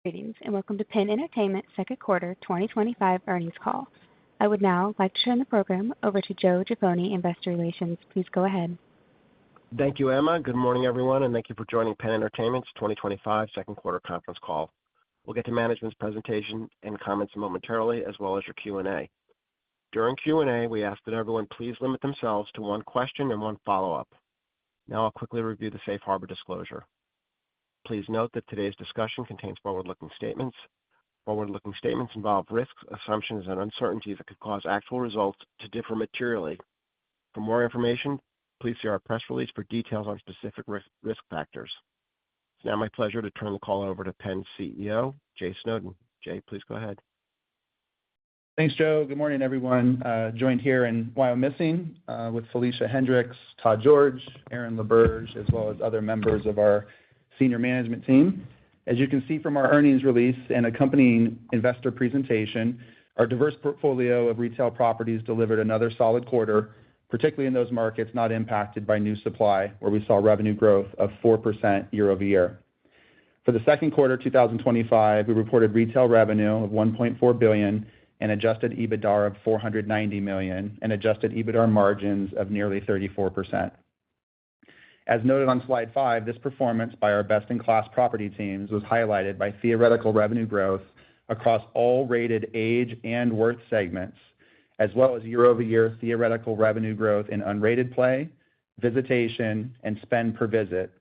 Greetings, and welcome to PENN Entertainment second quarter 2025 earnings call. I would now like to turn the program over to Joe Giaffoni, Investor Relations. Please go ahead. Thank you, Emma. Good morning, everyone, and thank you for joining PENN Entertainment's 2025 second quarter conference call. We'll get to management's presentation and comments momentarily, as well as your Q&A. During Q&A, we ask that everyone please limit themselves to one question and one follow-up. Now I'll quickly review the safe harbor disclosure. Please note that today's discussion contains forward-looking statements. Forward-looking statements involve risks, assumptions, and uncertainties that could cause actual results to differ materially. For more information, please see our press release for details on specific risk factors. It's now my pleasure to turn the call over to PENN's CEO, Jay Snowden. Jay, please go ahead. Thanks, Joe. Good morning, everyone. Joined here in Wyomissing with Felicia Hendricks, Todd George, Aaron LeBurge, as well as other members of our senior management team. As you can see from our earnings release and accompanying investor presentation, our diverse portfolio of retail properties delivered another solid quarter, particularly in those markets not impacted by new supply, where we saw revenue growth of 4% year-over-year. For the second quarter 2025, we reported retail revenue of $1.4 billion and adjusted EBITDA of $490 million and adjusted EBITDA margins of nearly 34%. As noted on slide 5, this performance by our best-in-class property teams was highlighted by theoretical revenue growth across all rated age and worth segments, as well as year-over-year theoretical revenue growth in unrated play, visitation, and spend per visit.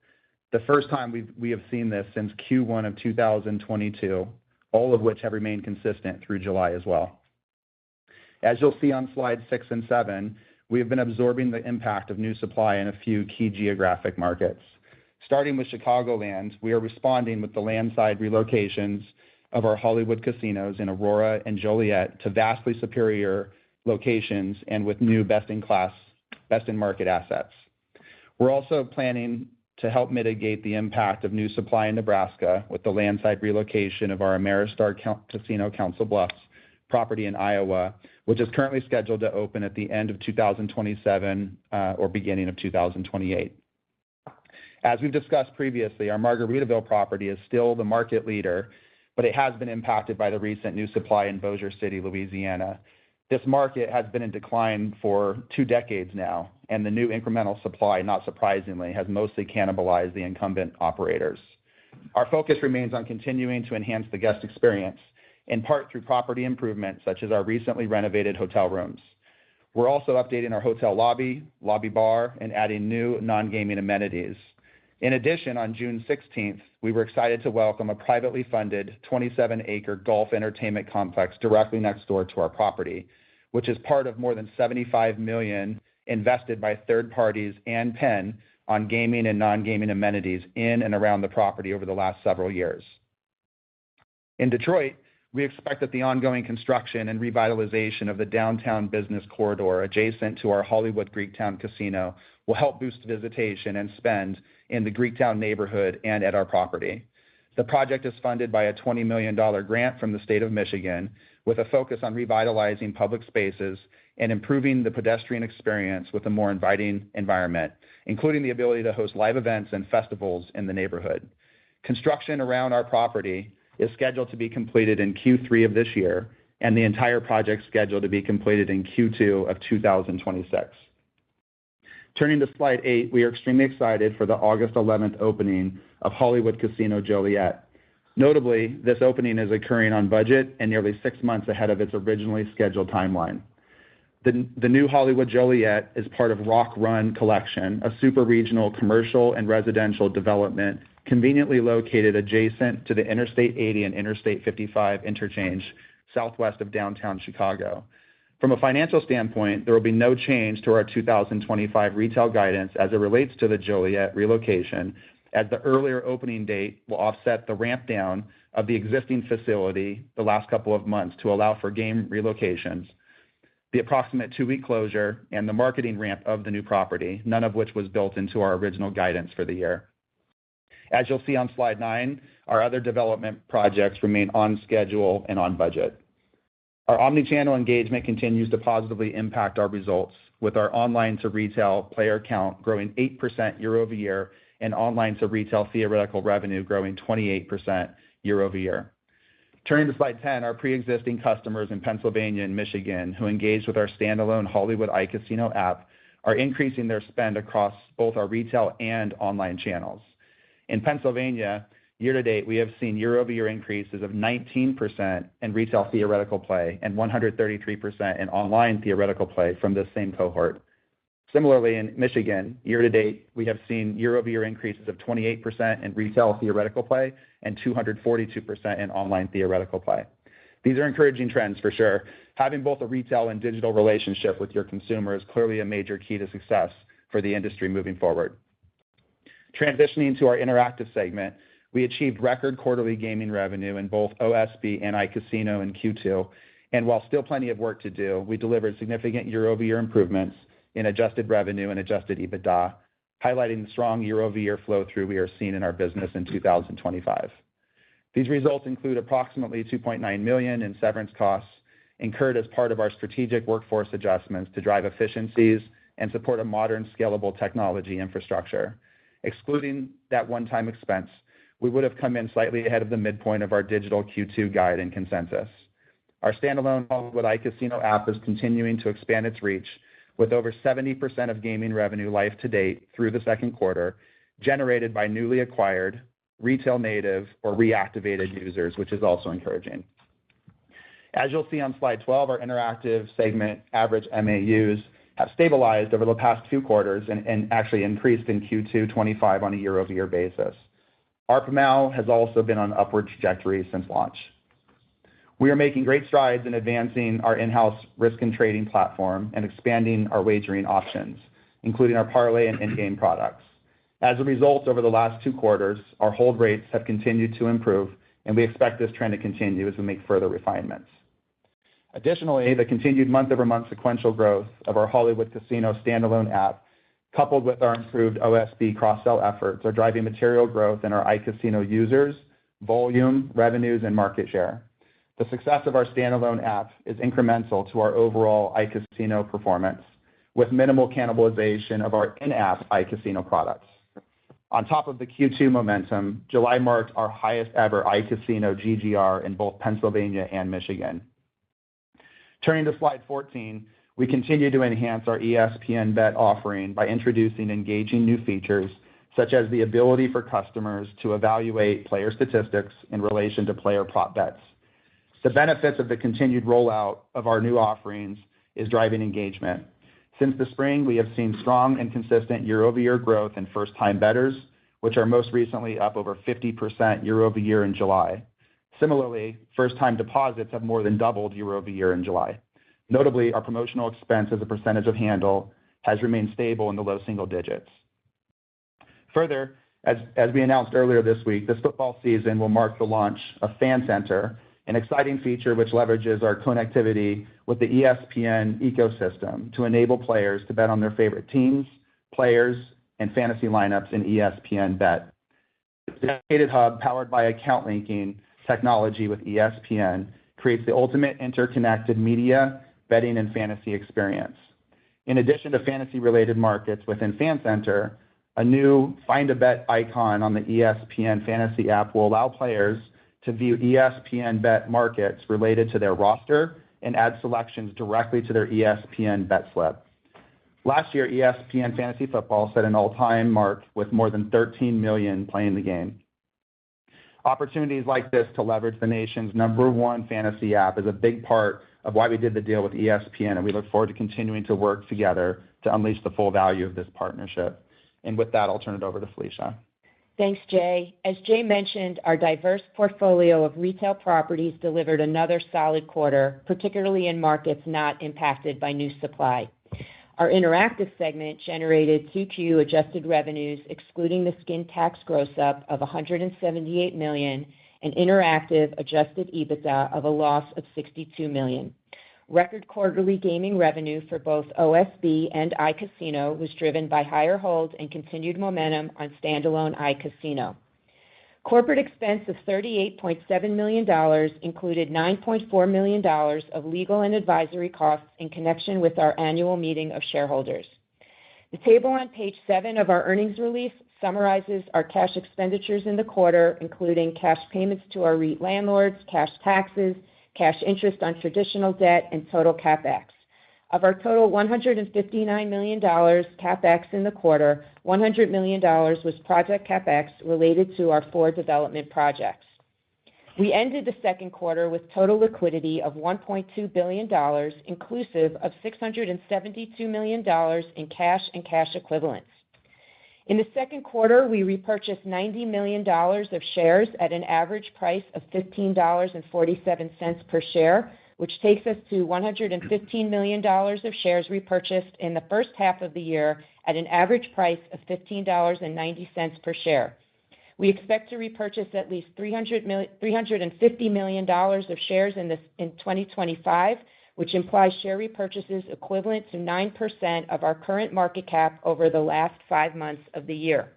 The first time we have seen this since Q1 of 2022, all of which have remained consistent through July as well. As you'll see on slides 6 and 7, we have been absorbing the impact of new supply in a few key geographic markets. Starting with Chicagoland, we are responding with the landside relocations of our Hollywood casinos in Aurora and Joliet to vastly superior locations and with new best-in-class, best-in-market assets. We're also planning to help mitigate the impact of new supply in Nebraska with the landside relocation of our Ameristar Casino Council Bluffs property in Iowa, which is currently scheduled to open at the end of 2027 or beginning of 2028. As we've discussed previously, our Margaritaville property is still the market leader, but it has been impacted by the recent new supply in Bossier City, Louisiana. This market has been in decline for 2 decades now, and the new incremental supply, not surprisingly, has mostly cannibalized the incumbent operators. Our focus remains on continuing to enhance the guest experience, in part through property improvements such as our recently renovated hotel rooms. We're also updating our hotel lobby bar, and adding new non-gaming amenities. In addition, on June 16th, we were excited to welcome a privately funded 27-acre golf entertainment complex directly next door to our property, which is part of more than $75 million invested by third parties and PENN on gaming and non-gaming amenities in and around the property over the last several years. In Detroit, we expect that the ongoing construction and revitalization of the downtown business corridor adjacent to our Hollywood Greektown Casino will help boost visitation and spend in the Greektown neighborhood and at our property. The project is funded by a $20 million grant from the state of Michigan, with a focus on revitalizing public spaces and improving the pedestrian experience with a more inviting environment, including the ability to host live events and festivals in the neighborhood. Construction around our property is scheduled to be completed in Q3 of this year, and the entire project scheduled to be completed in Q2 of 2026. Turning to slide 8, we are extremely excited for the August 11th opening of Hollywood Casino Joliet. Notably, this opening is occurring on budget and nearly 6 months ahead of its originally scheduled timeline. The new Hollywood Joliet is part of Rock Run Collection, a super-regional commercial and residential development conveniently located adjacent to the Interstate 80 and Interstate 55 interchange southwest of downtown Chicago. From a financial standpoint, there will be no change to our 2025 retail guidance as it relates to the Joliet relocation, as the earlier opening date will offset the ramp down of the existing facility the last couple of months to allow for game relocations, the approximate 2-week closure, and the marketing ramp of the new property, none of which was built into our original guidance for the year. As you'll see on slide 9, our other development projects remain on schedule and on budget. Our omnichannel engagement continues to positively impact our results, with our online-to-retail player count growing 8% year-over-year and online-to-retail theoretical revenue growing 28% year over year. Turning to slide 10, our pre-existing customers in Pennsylvania and Michigan who engaged with our standalone Hollywood iCasino app are increasing their spend across both our retail and online channels. In Pennsylvania, year to date, we have seen year-over-year increases of 19% in retail theoretical play and 133% in online theoretical play from this same cohort. Similarly, in Michigan, year to date, we have seen year-over-year increases of 28% in retail theoretical play and 242% in online theoretical play. These are encouraging trends for sure. Having both a retail and digital relationship with your consumer is clearly a major key to success for the industry moving forward. Transitioning to our interactive segment, we achieved record quarterly gaming revenue in both OSB and iCasino in Q2, and while still plenty of work to do, we delivered significant year-over-year improvements in adjusted revenue and adjusted EBITDA, highlighting the strong year-over-year flow-through we are seeing in our business in 2025. These results include approximately $2.9 million in severance costs incurred as part of our strategic workforce adjustments to drive efficiencies and support a modern, scalable technology infrastructure. Excluding that one-time expense, we would have come in slightly ahead of the midpoint of our digital Q2 guide and consensus. Our standalone Hollywood iCasino app is continuing to expand its reach, with over 70% of gaming revenue life to date through the second quarter generated by newly acquired, retail native, or reactivated users, which is also encouraging. As you'll see on slide 12, our interactive segment average MAUs have stabilized over the past few quarters and actually increased in Q2 25 on a year-over-year basis. ARPMAU has also been on an upward trajectory since launch. We are making great strides in advancing our in-house risk and trading platform and expanding our wagering options, including our parlay and in-game products. As a result, over the last 2 quarters, our hold rates have continued to improve, and we expect this trend to continue as we make further refinements. Additionally, the continued month-over-month sequential growth of our Hollywood Casino standalone app, coupled with our improved OSB cross-sell efforts, are driving material growth in our iCasino users, volume, revenues, and market share. The success of our standalone app is incremental to our overall iCasino performance, with minimal cannibalization of our in-app iCasino products. On top of the Q2 momentum, July marked our highest ever iCasino GGR in both Pennsylvania and Michigan. Turning to slide 14, we continue to enhance our ESPN Bet offering by introducing engaging new features, such as the ability for customers to evaluate player statistics in relation to player prop bets. The benefits of the continued rollout of our new offerings is driving engagement. Since the spring, we have seen strong and consistent year-over-year growth in first-time bettors, which are most recently up over 50% year-over-year in July. Similarly, first-time deposits have more than doubled year-over-year in July. Notably, our promotional expense as a percentage of handle has remained stable in the low single digits. Further, as we announced earlier this week, this football season will mark the launch of Fan Center, an exciting feature which leverages our connectivity with the ESPN ecosystem to enable players to bet on their favorite teams, players, and fantasy lineups in ESPN Bet. This dedicated hub, powered by account linking technology with ESPN, creates the ultimate interconnected media, betting, and fantasy experience. In addition to fantasy-related markets within Fan Center, a new Find a Bet icon on the ESPN Fantasy app will allow players to view ESPN Bet markets related to their roster and add selections directly to their ESPN Bet slip. Last year, ESPN Fantasy Football set an all-time mark with more than 13 million playing the game. Opportunities like this to leverage the nation's #1 fantasy app is a big part of why we did the deal with ESPN, and we look forward to continuing to work together to unleash the full value of this partnership. And with that, I'll turn it over to Felicia. Thanks, Jay. As Jay mentioned, our diverse portfolio of retail properties delivered another solid quarter, particularly in markets not impacted by new supply. Our interactive segment generated 2Q adjusted revenues, excluding the skin tax gross-up, of $178 million, and interactive adjusted EBITDA of a loss of $62 million. Record quarterly gaming revenue for both OSB and iCasino was driven by higher hold and continued momentum on standalone iCasino. Corporate expense of $38.7 million included $9.4 million of legal and advisory costs in connection with our annual meeting of shareholders. The table on page 7 of our earnings release summarizes our cash expenditures in the quarter, including cash payments to our REIT landlords, cash taxes, cash interest on traditional debt, and total CapEx. Of our total $159 million CapEx in the quarter, $100 million was project CapEx related to our 4 development projects. We ended the second quarter with total liquidity of $1.2 billion, inclusive of $672 million in cash and cash equivalents. In the second quarter, we repurchased $90 million of shares at an average price of $15.47 per share, which takes us to $115 million of shares repurchased in the first half of the year at an average price of $15.90 per share. We expect to repurchase at least $350 million of shares in 2025, which implies share repurchases equivalent to 9% of our current market cap over the last 5 months of the year.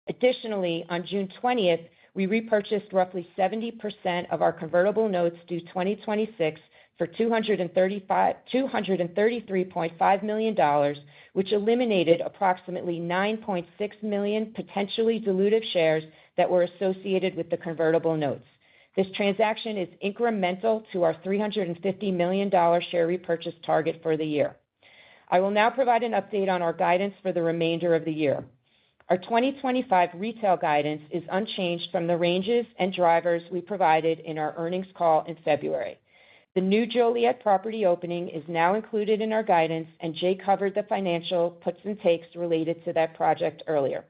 Additionally, on June 20th, we repurchased roughly 70% of our convertible notes due 2026 for $233.5 million, which eliminated approximately 9.6 million potentially dilutive shares that were associated with the convertible notes. This transaction is incremental to our $350 million share repurchase target for the year. I will now provide an update on our guidance for the remainder of the year. Our 2025 retail guidance is unchanged from the ranges and drivers we provided in our earnings call in February. The new Joliet property opening is now included in our guidance, and Jay covered the financial puts and takes related to that project earlier.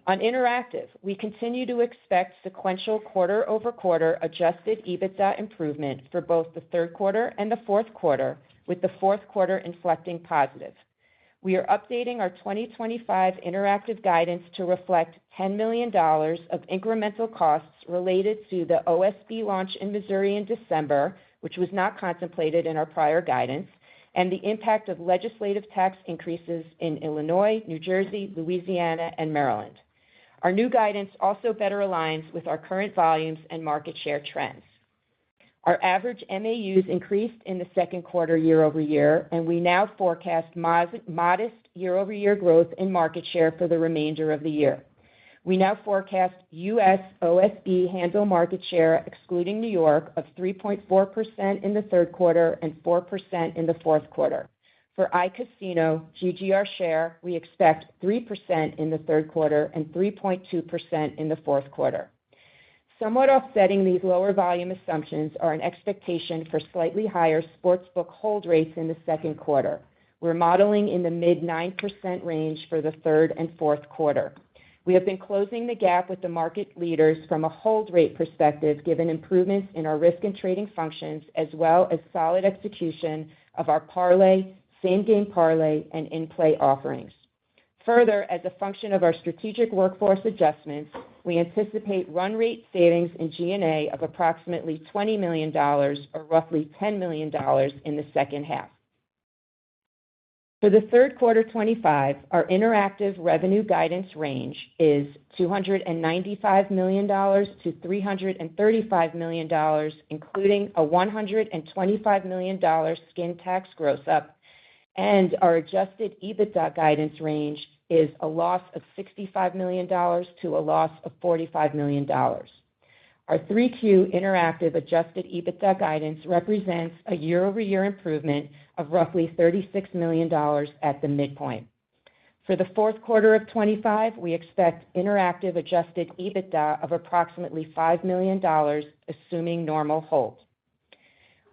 On Interactive, we continue to expect sequential quarter-over-quarter adjusted EBITDA improvement for both the third quarter and the fourth quarter, with the fourth quarter inflecting positive. We are updating our 2025 Interactive guidance to reflect $10 million of incremental costs related to the OSB launch in Missouri in December, which was not contemplated in our prior guidance, and the impact of legislative tax increases in Illinois, New Jersey, Louisiana, and Maryland. Our new guidance also better aligns with our current volumes and market share trends. Our average MAUs increased in the second quarter year-over-year, and we now forecast modest year-over-year growth in market share for the remainder of the year. We now forecast U.S. OSB handle market share, excluding New York, of 3.4% in the third quarter and 4% in the fourth quarter. For iCasino GGR share, we expect 3% in the third quarter and 3.2% in the fourth quarter. Somewhat offsetting these lower volume assumptions are an expectation for slightly higher sportsbook hold rates in the second quarter. We're modeling in the mid-9% range for the third and fourth quarter. We have been closing the gap with the market leaders from a hold rate perspective, given improvements in our risk and trading functions, as well as solid execution of our parlay, same-game parlay, and in-play offerings. Further, as a function of our strategic workforce adjustments, we anticipate run rate savings in G&A of approximately $20 million, or roughly $10 million in the second half. For the third quarter 2025, our Interactive revenue guidance range is $295 million to $335 million, including a $125 million skin tax gross up, and our adjusted EBITDA guidance range is a loss of $65 million to a loss of $45 million. Our 3Q Interactive adjusted EBITDA guidance represents a year-over-year improvement of roughly $36 million at the midpoint. For the fourth quarter of 2025, we expect Interactive adjusted EBITDA of approximately $5 million, assuming normal hold.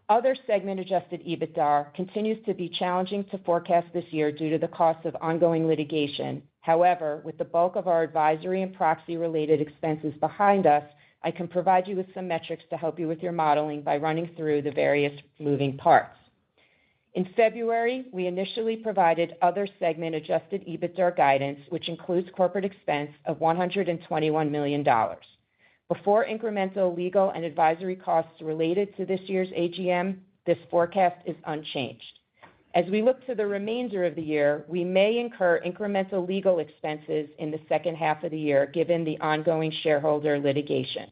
Other segment adjusted EBITDA continues to be challenging to forecast this year due to the cost of ongoing litigation. However, with the bulk of our advisory and proxy-related expenses behind us, I can provide you with some metrics to help you with your modeling by running through the various moving parts. In February, we initially provided other segment adjusted EBITDA guidance, which includes corporate expense of $121 million. Before incremental legal and advisory costs related to this year's AGM, this forecast is unchanged. As we look to the remainder of the year, we may incur incremental legal expenses in the second half of the year, given the ongoing shareholder litigation.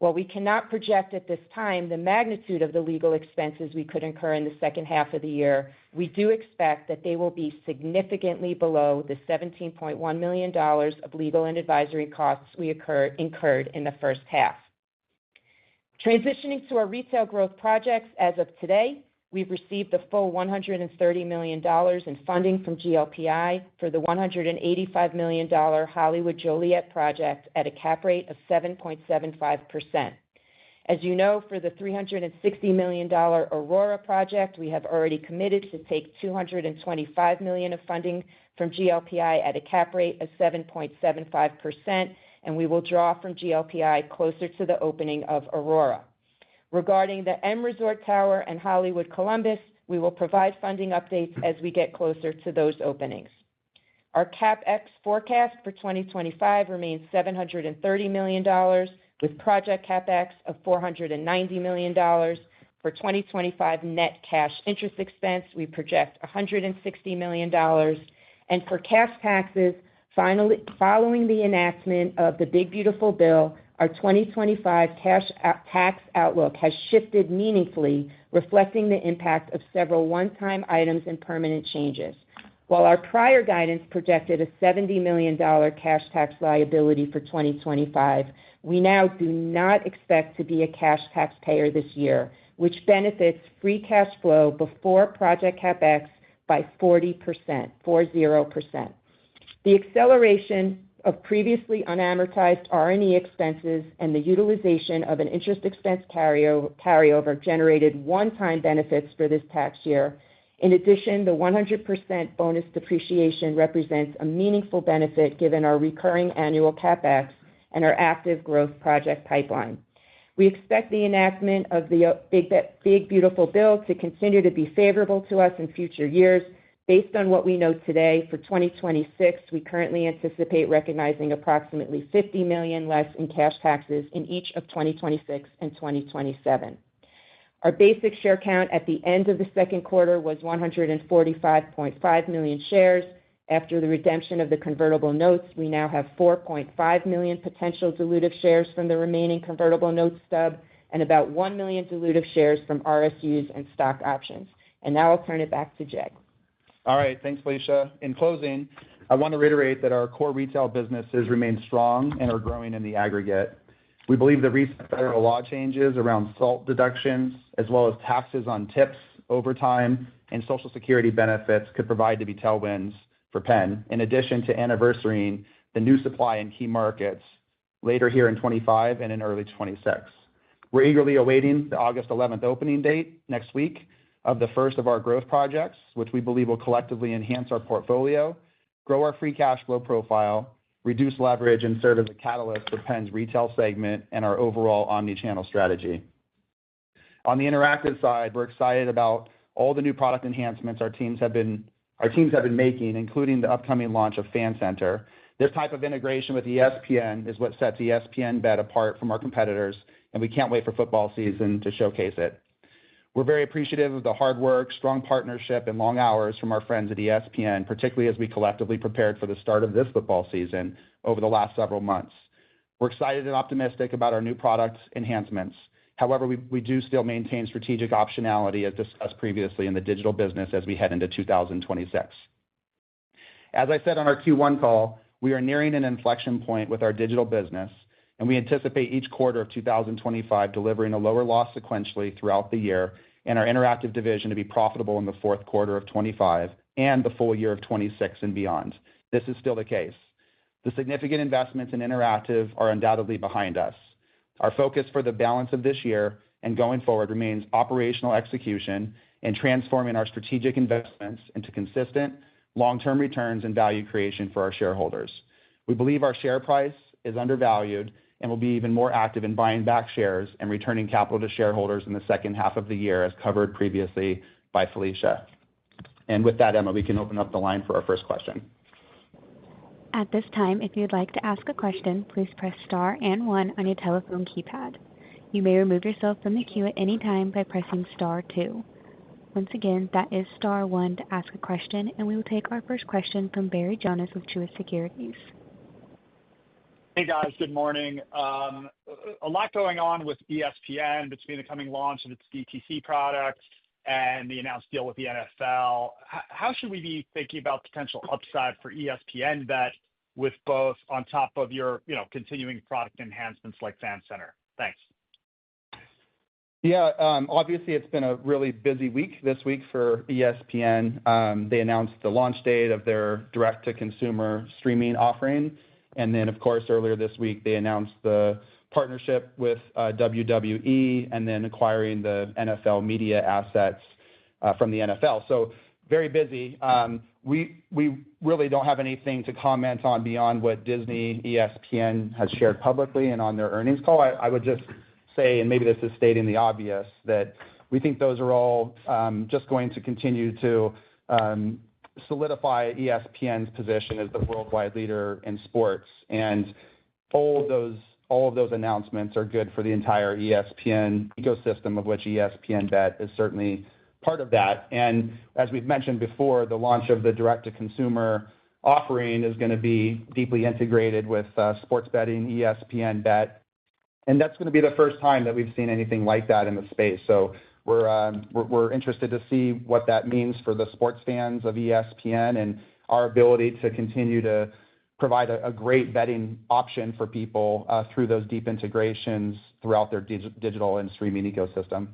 While we cannot project at this time the magnitude of the legal expenses we could incur in the second half of the year, we do expect that they will be significantly below the $17.1 million of legal and advisory costs we incurred in the first half. Transitioning to our retail growth projects, as of today, we've received the full $130 million in funding from GLPI for the $185 million Hollywood Joliet project at a cap rate of 7.75%. As you know, for the $360 million Aurora project, we have already committed to take $225 million of funding from GLPI at a cap rate of 7.75%, and we will draw from GLPI closer to the opening of Aurora. Regarding the M Resort Tower and Hollywood Columbus, we will provide funding updates as we get closer to those openings. Our CapEx forecast for 2025 remains $730 million, with project CapEx of $490 million. For 2025 net cash interest expense, we project $160 million. And for cash taxes, following the enactment of the Big Beautiful Bill, our 2025 cash tax outlook has shifted meaningfully, reflecting the impact of several one-time items and permanent changes. While our prior guidance projected a $70 million cash tax liability for 2025, we now do not expect to be a cash taxpayer this year, which benefits free cash flow before project CapEx by 40%. The acceleration of previously unamortized R&E expenses and the utilization of an interest expense carryover generated one-time benefits for this tax year. In addition, the 100% bonus depreciation represents a meaningful benefit given our recurring annual CapEx and our active growth project pipeline. We expect the enactment of the Big Beautiful Bill to continue to be favorable to us in future years. Based on what we know today, for 2026, we currently anticipate recognizing approximately $50 million less in cash taxes in each of 2026 and 2027. Our basic share count at the end of the second quarter was 145.5 million shares. After the redemption of the convertible notes, we now have 4.5 million potential dilutive shares from the remaining convertible note stub and about 1 million dilutive shares from RSUs and stock options. And now I'll turn it back to Jay. All right, thanks, Felicia. In closing, I want to reiterate that our core retail businesses remain strong and are growing in the aggregate. We believe the recent federal law changes around SALT deductions, as well as taxes on tips, overtime, and Social Security benefits could provide to be tailwinds for PENN, in addition to anniversarying the new supply in key markets later here in 25 and in early 26. We're eagerly awaiting the August 11th opening date next week of the first of our growth projects, which we believe will collectively enhance our portfolio, grow our free cash flow profile, reduce leverage, and serve as a catalyst for PENN's retail segment and our overall omni-channel strategy. On the interactive side, we're excited about all the new product enhancements our teams have been making, including the upcoming launch of Fan Center. This type of integration with ESPN is what sets ESPN Bet apart from our competitors, and we can't wait for football season to showcase it. We're very appreciative of the hard work, strong partnership, and long hours from our friends at ESPN, particularly as we collectively prepared for the start of this football season over the last several months. We're excited and optimistic about our new product enhancements. However, we do still maintain strategic optionality, as discussed previously, in the digital business as we head into 2026. As I said on our Q1 call, we are nearing an inflection point with our digital business, and we anticipate each quarter of 2025 delivering a lower loss sequentially throughout the year, and our interactive division to be profitable in the fourth quarter of 25 and the full year of 26 and beyond. This is still the case. The significant investments in interactive are undoubtedly behind us. Our focus for the balance of this year and going forward remains operational execution and transforming our strategic investments into consistent long-term returns and value creation for our shareholders. We believe our share price is undervalued and will be even more active in buying back shares and returning capital to shareholders in the second half of the year, as covered previously by Felicia. And with that, Emma, we can open up the line for our first question. At this time, if you'd like to ask a question, please press star and 1 on your telephone keypad. You may remove yourself from the queue at any time by pressing star 2. Once again, that is star 1 to ask a question, and we will take our first question from Barry Jonas with Truist Securities. Hey guys, good morning. A lot going on with ESPN between the coming launch of its DTC product and the announced deal with the NFL. How should we be thinking about potential upside for ESPN Bet with both on top of your, continuing product enhancements like Fan Center? Thanks. Yeah, obviously it's been a really busy week this week for ESPN. They announced the launch date of their direct-to-consumer streaming offering. And then, of course, earlier this week, they announced the partnership with WWE and then acquiring the NFL media assets from the NFL. So very busy. We really don't have anything to comment on beyond what Disney, ESPN has shared publicly and on their earnings call. I would just say, and maybe this is stating the obvious, that we think those are all just going to continue to solidify ESPN's position as the worldwide leader in sports. And all of those announcements are good for the entire ESPN ecosystem, of which ESPN Bet is certainly part of that. And as we've mentioned before, the launch of the direct-to-consumer offering is going to be deeply integrated with sports betting, ESPN Bet. And that's going to be the first time that we've seen anything like that in the space. So we're interested to see what that means for the sports fans of ESPN and our ability to continue to provide a great betting option for people through those deep integrations throughout their digital and streaming ecosystem.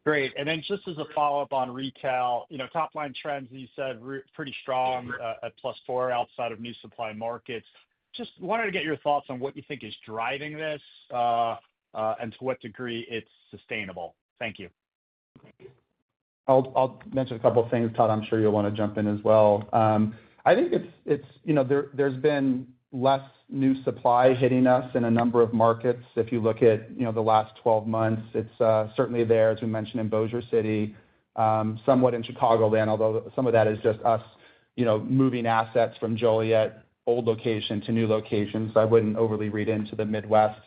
Great. And then just as a follow-up on retail, top line trends, you said pretty strong at +4 outside of new supply markets. Just wanted to get your thoughts on what you think is driving this and to what degree it's sustainable. Thank you. I'll mention a couple of things, Todd. I'm sure you'll want to jump in as well. I think it's there's been less new supply hitting us in a number of markets. If you look at the last 12 months, it's certainly there, as we mentioned, in Bossier City, somewhat in Chicagoland, although some of that is just us moving assets from Joliet old location to new locations. So I wouldn't overly read into the Midwest.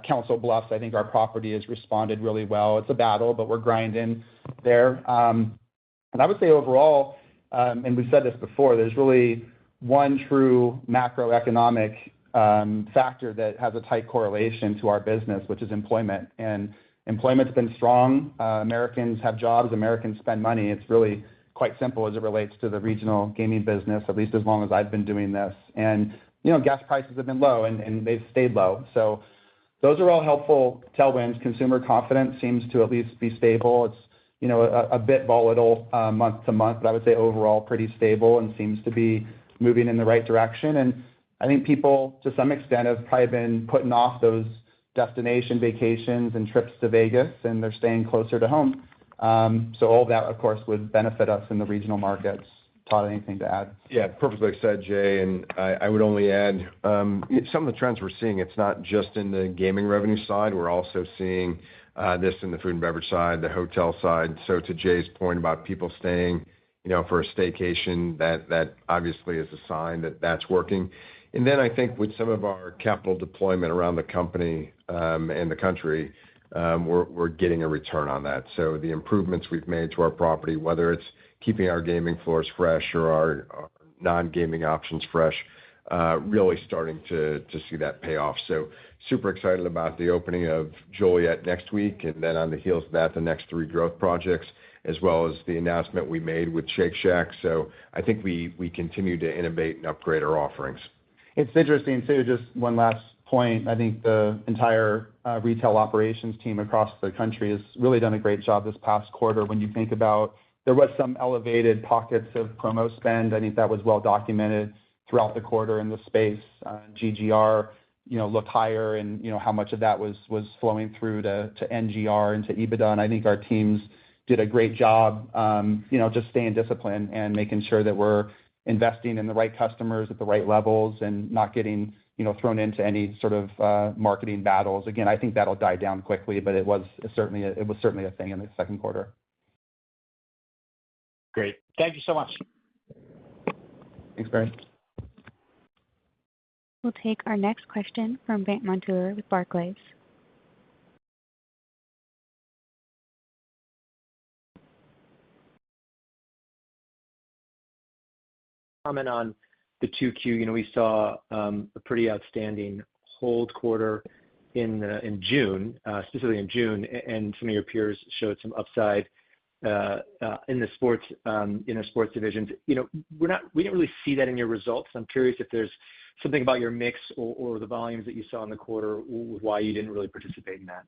Council Bluffs, I think our property has responded really well. It's a battle, but we're grinding there. And I would say overall, and we've said this before, there's really one true macroeconomic factor that has a tight correlation to our business, which is employment. And employment's been strong. Americans have jobs. Americans spend money. It's really quite simple as it relates to the regional gaming business, at least as long as I've been doing this. And, gas prices have been low and they've stayed low. So those are all helpful tailwinds. Consumer confidence seems to at least be stable. It's, a bit volatile month to month, but I would say overall pretty stable and seems to be moving in the right direction. And I think people, to some extent, have probably been putting off those destination vacations and trips to Vegas, and they're staying closer to home. So all that, of course, would benefit us in the regional markets. Todd, anything to add? Yeah, perfectly said, Jay. And I would only add some of the trends we're seeing. It's not just in the gaming revenue side. We're also seeing this in the food and beverage side, the hotel side. So to Jay's point about people staying, for a staycation, that obviously is a sign that that's working. And then I think with some of our capital deployment around the company and the country, we're getting a return on that. So the improvements we've made to our property, whether it's keeping our gaming floors fresh or our non-gaming options fresh, really starting to see that pay off. So super excited about the opening of Joliet next week, and then on the heels of that, the next 3 growth projects, as well as the announcement we made with Shake Shack. So I think we continue to innovate and upgrade our offerings. It's interesting, too, just one last point. I think the entire retail operations team across the country has really done a great job this past quarter. When you think about, there was some elevated pockets of promo spend. I think that was well documented throughout the quarter in the space. GGR, looked higher, and how much of that was flowing through to NGR and to EBITDA. And I think our teams did a great job, just staying disciplined and making sure that we're investing in the right customers at the right levels and not getting thrown into any sort of marketing battles. Again, I think that'll die down quickly, but it was certainly a thing in the second quarter. Great. Thank you so much. Thanks, Barry. We'll take our next question from Brandt Montour with Barclays. Comment on the 2Q, we saw a pretty outstanding hold quarter in June, specifically in June, and some of your peers showed some upside in the sports divisions. We didn't really see that in your results. I'm curious if there's something about your mix or the volumes that you saw in the quarter, why you didn't really participate in that.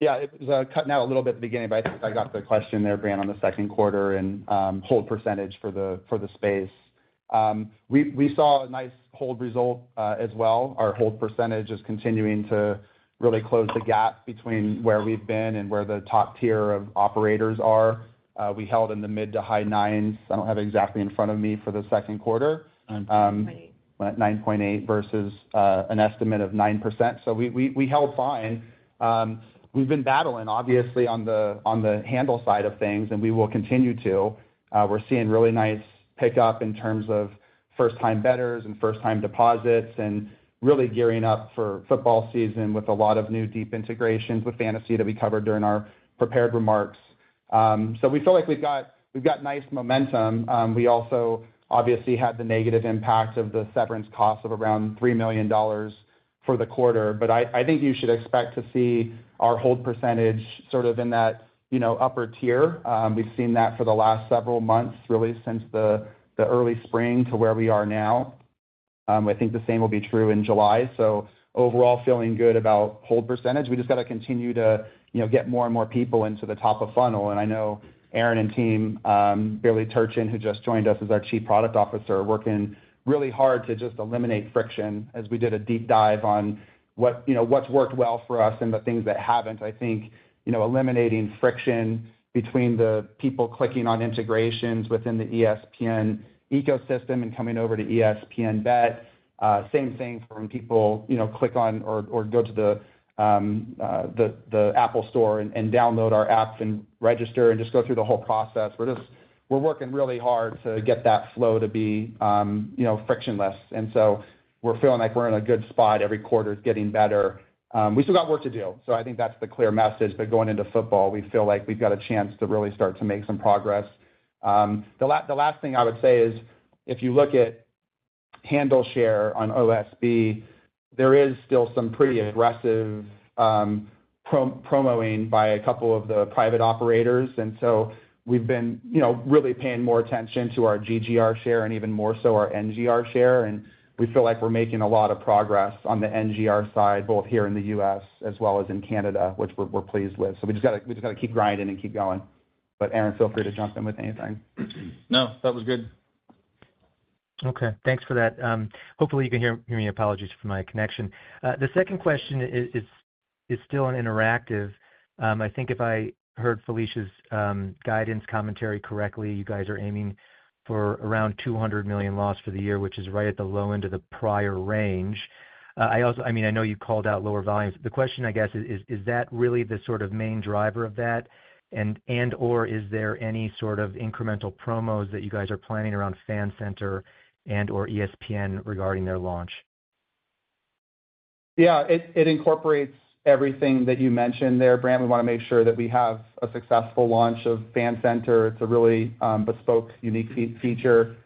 Yeah, it was cutting out a little bit at the beginning, but I think I got the question there, Brant, on the second quarter and hold percentage for the space. We saw a nice hold result as well. Our hold percentage is continuing to really close the gap between where we've been and where the top tier of operators are. We held in the mid to high nines. I don't have it exactly in front of me for the second quarter. 9.8 versus an estimate of 9%. So we held fine. We've been battling, obviously, on the handle side of things, and we will continue to. We're seeing really nice pickup in terms of first-time bettors and first-time deposits, and really gearing up for football season with a lot of new deep integrations with fantasy that we covered during our prepared remarks. So we feel like we've got nice momentum. We also obviously had the negative impact of the severance cost of around $3 million for the quarter. But I think you should expect to see our hold percentage sort of in that upper tier. We've seen that for the last several months, really since the early spring to where we are now. I think the same will be true in July. So overall, feeling good about hold percentage. We just got to continue to get more and more people into the top of funnel. And I know Aaron and team, Bailey Turchin, who just joined us as our Chief Product Officer, are working really hard to just eliminate friction, as we did a deep dive on what's worked well for us and the things that haven't. I think eliminating friction between the people clicking on integrations within the ESPN ecosystem and coming over to ESPN Bet. Same thing for when people click on or go to the Apple Store and download our app and register and just go through the whole process. We're working really hard to get that flow to be frictionless, and so we're feeling like we're in a good spot. Every quarter is getting better. We still got work to do, so I think that's the clear message. But going into football, we feel like we've got a chance to really start to make some progress. The last thing I would say is, if you look at handle share on OSB, there is still some pretty aggressive promoing by a couple of the private operators, and so we've been really paying more attention to our GGR share and even more so our NGR share, and we feel like we're making a lot of progress on the NGR side, both here in the U.S. as well as in Canada, which we're pleased with. So we just got to keep grinding and keep going. But Aaron, feel free to jump in with anything. No, that was good. Okay, thanks for that. Hopefully you can hear me. Apologies for my connection. The second question is still an interactive. I think if I heard Felicia's guidance commentary correctly, you guys are aiming for around $200 million loss for the year, which is right at the low end of the prior range. I know you called out lower volumes. The question, I guess, is that really the sort of main driver of that? And/or is there any sort of incremental promos that you guys are planning around Fan Center and/or ESPN regarding their launch? Yeah, it incorporates everything that you mentioned there, Brant. We want to make sure that we have a successful launch of Fan Center. It's a really bespoke, unique feature.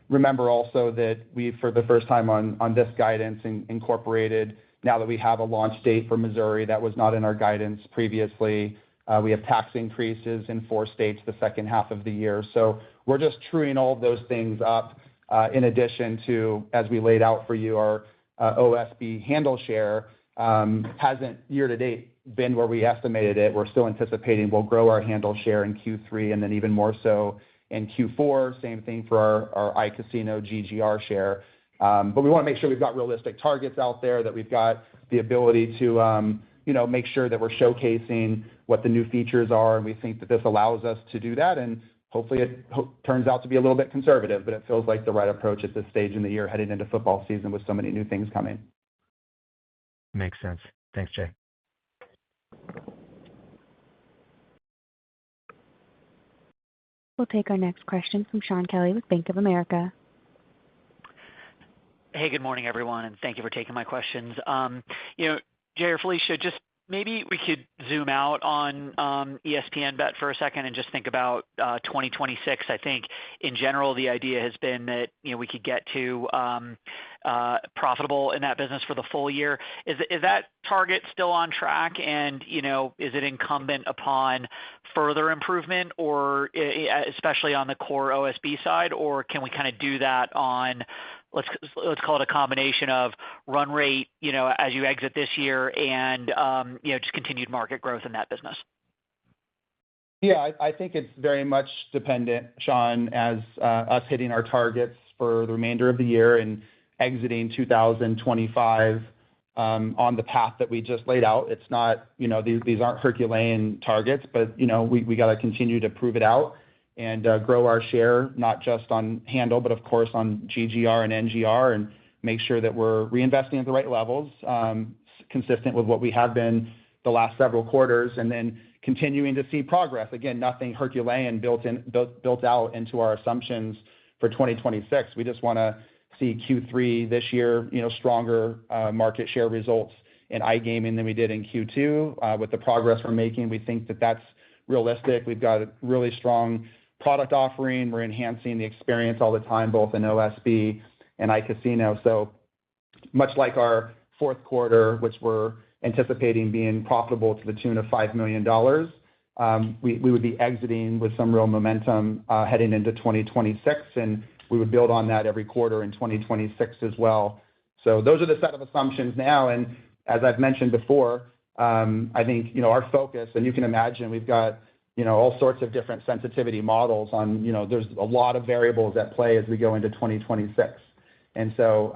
Remember also that we, for the first time on this guidance, incorporated, now that we have a launch date for Missouri that was not in our guidance previously. We have tax increases in 4 states the second half of the year. So we're just truing all of those things up, in addition to, as we laid out for you, our OSB handle share hasn't year-to-date been where we estimated it. We're still anticipating we'll grow our handle share in Q3 and then even more so in Q4. Same thing for our iCasino GGR share. But we want to make sure we've got realistic targets out there, that we've got the ability to make sure that we're showcasing what the new features are, and we think that this allows us to do that. And hopefully it turns out to be a little bit conservative, but it feels like the right approach at this stage in the year, heading into football season with so many new things coming. Makes sense. Thanks, Jay. We'll take our next question from Shaun Kelley with Bank of America. Hey, good morning, everyone, and thank you for taking my questions. Jay or Felicia, just maybe we could zoom out on ESPN Bet for a second and just think about 2026. I think in general, the idea has been that we could get to profitable in that business for the full year. Is that target still on track? And is it incumbent upon further improvement, or especially on the core OSB side, or can we kind of do that on let's call it a combination of run rate, as you exit this year and, just continued market growth in that business? Yeah, I think it's very much dependent, Sean, as us hitting our targets for the remainder of the year and exiting 2025 on the path that we just laid out. It's not, these aren't Herculean targets, but, we got to continue to prove it out and grow our share, not just on handle, but of course on GGR and NGR, and make sure that we're reinvesting at the right levels, consistent with what we have been the last several quarters, and then continuing to see progress. Again, nothing Herculean built out into our assumptions for 2026. We just want to see Q3 this year, stronger market share results in iGaming than we did in Q2. With the progress we're making, we think that that's realistic. We've got a really strong product offering. We're enhancing the experience all the time, both in OSB and iCasino. So much like our fourth quarter, which we're anticipating being profitable to the tune of $5 million, we would be exiting with some real momentum heading into 2026, and we would build on that every quarter in 2026 as well. So those are the set of assumptions now. And as I've mentioned before, I think, our focus, and you can imagine we've got, all sorts of different sensitivity models on, there's a lot of variables at play as we go into 2026. And so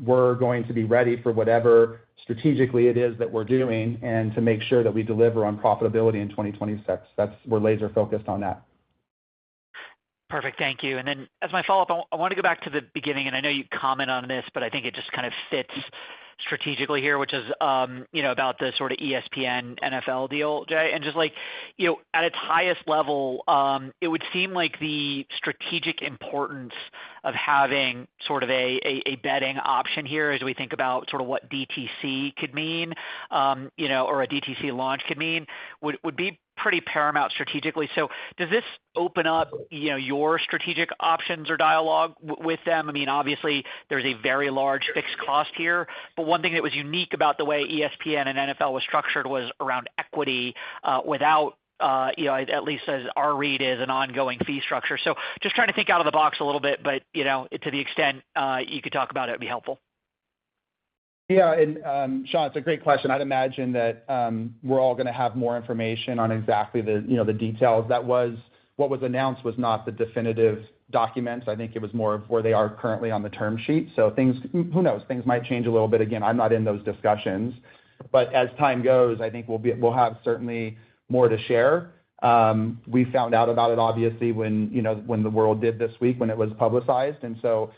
we're going to be ready for whatever strategically it is that we're doing, and to make sure that we deliver on profitability in 2026. We're laser focused on that. Perfect. Thank you. And then as my follow-up, I want to go back to the beginning, and I know you comment on this, but I think it just kind of fits strategically here, which is, about the sort of ESPN NFL deal, Jay. And just like, at its highest level, it would seem like the strategic importance of having sort of a betting option here as we think about sort of what DTC could mean, or a DTC launch could mean, would be pretty paramount strategically. So does this open up, your strategic options or dialogue with them? I mean, obviously there's a very large fixed cost here, but one thing that was unique about the way ESPN and NFL was structured was around equity, without, at least as our read is, an ongoing fee structure. So just trying to think out of the box a little bit, but, to the extent you could talk about it, would be helpful. Yeah, and Sean, it's a great question. I'd imagine that we're all going to have more information on exactly the details. That was what was announced, was not the definitive documents. I think it was more of where they are currently on the term sheet. So things, who knows, things might change a little bit. Again, I'm not in those discussions, but as time goes, I think we'll have certainly more to share. We found out about it obviously when the World did this week, when it was publicized, and so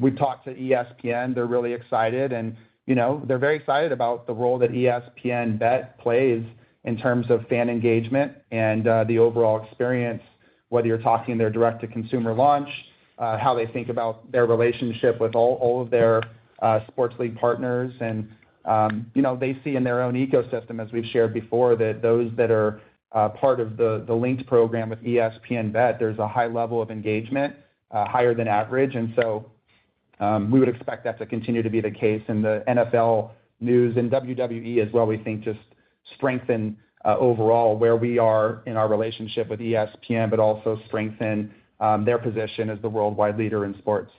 we've talked to ESPN. They're really excited, and they're very excited about the role that ESPN Bet plays in terms of fan engagement and the overall experience, whether you're talking their direct-to-consumer launch, how they think about their relationship with all of their sports league partners. And, they see in their own ecosystem, as we've shared before, that those that are part of the linked program with ESPN Bet, there's a high level of engagement, higher than average. And so we would expect that to continue to be the case. In the NFL news and WWE as well, we think just strengthen overall where we are in our relationship with ESPN, but also strengthen their position as the worldwide leader in sports.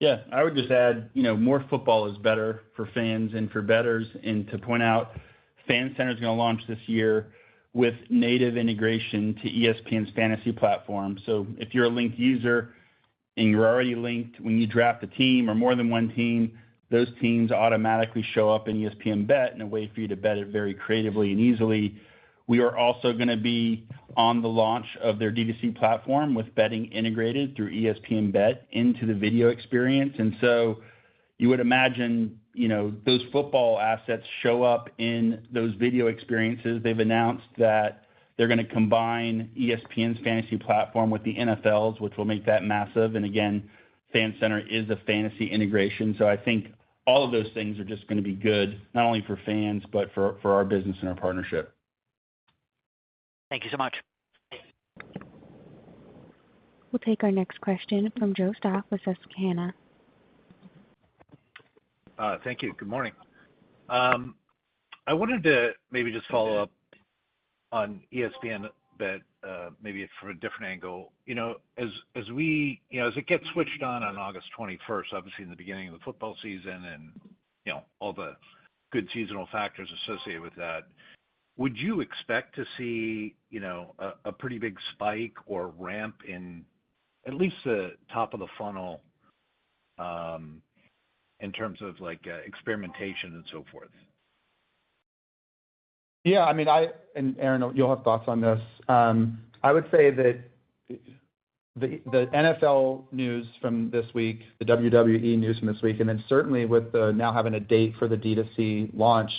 Yeah, I would just add, more football is better for fans and for bettors. And to point out, Fan Center is going to launch this year with native integration to ESPN's fantasy platform. So if you're a linked user and you're already linked, when you draft a team or more than one team, those teams automatically show up in ESPN Bet in a way for you to bet it very creatively and easily. We are also going to be on the launch of their D2C platform with betting integrated through ESPN Bet into the video experience. And so you would imagine, those football assets show up in those video experiences. They've announced that they're going to combine ESPN's fantasy platform with the NFL's, which will make that massive. And again, Fan Center is a fantasy integration. So I think all of those things are just going to be good, not only for fans, but for our business and our partnership. Thank you so much. We'll take our next question from Joe Stauff with Susquehanna. Thank you. Good morning. I wanted to maybe just follow up on ESPN, but maybe from a different angle. As it gets switched on August 21st, obviously in the beginning of the football season, and all the good seasonal factors associated with that, would you expect to see a pretty big spike or ramp in at least the top of the funnel in terms of experimentation and so forth? Yeah, I mean, and Aaron, you'll have thoughts on this. I would say that the NFL news from this week, the WWE news from this week, and then certainly with now having a date for the D2C launch,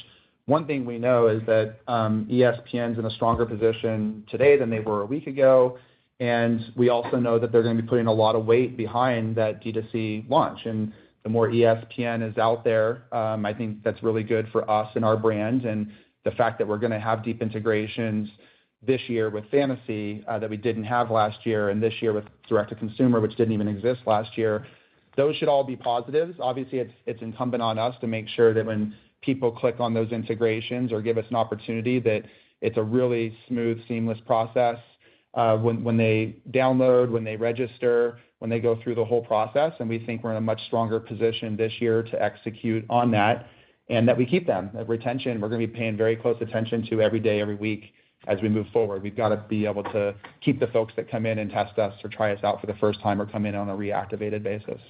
one thing we know is that ESPN's in a stronger position today than they were a week ago, and we also know that they're going to be putting a lot of weight behind that D2C launch. And the more ESPN is out there, I think that's really good for us and our brand. And the fact that we're going to have deep integrations this year with fantasy that we didn't have last year, and this year with direct-to-consumer, which didn't even exist last year, those should all be positives. Obviously, it's incumbent on us to make sure that when people click on those integrations or give us an opportunity, that it's a really smooth, seamless process when they download, when they register, when they go through the whole process. And we think we're in a much stronger position this year to execute on that, and that we keep them. Retention, we're going to be paying very close attention to every day, every week as we move forward. We've got to be able to keep the folks that come in and test us or try us out for the first time or come in on a reactivated basis.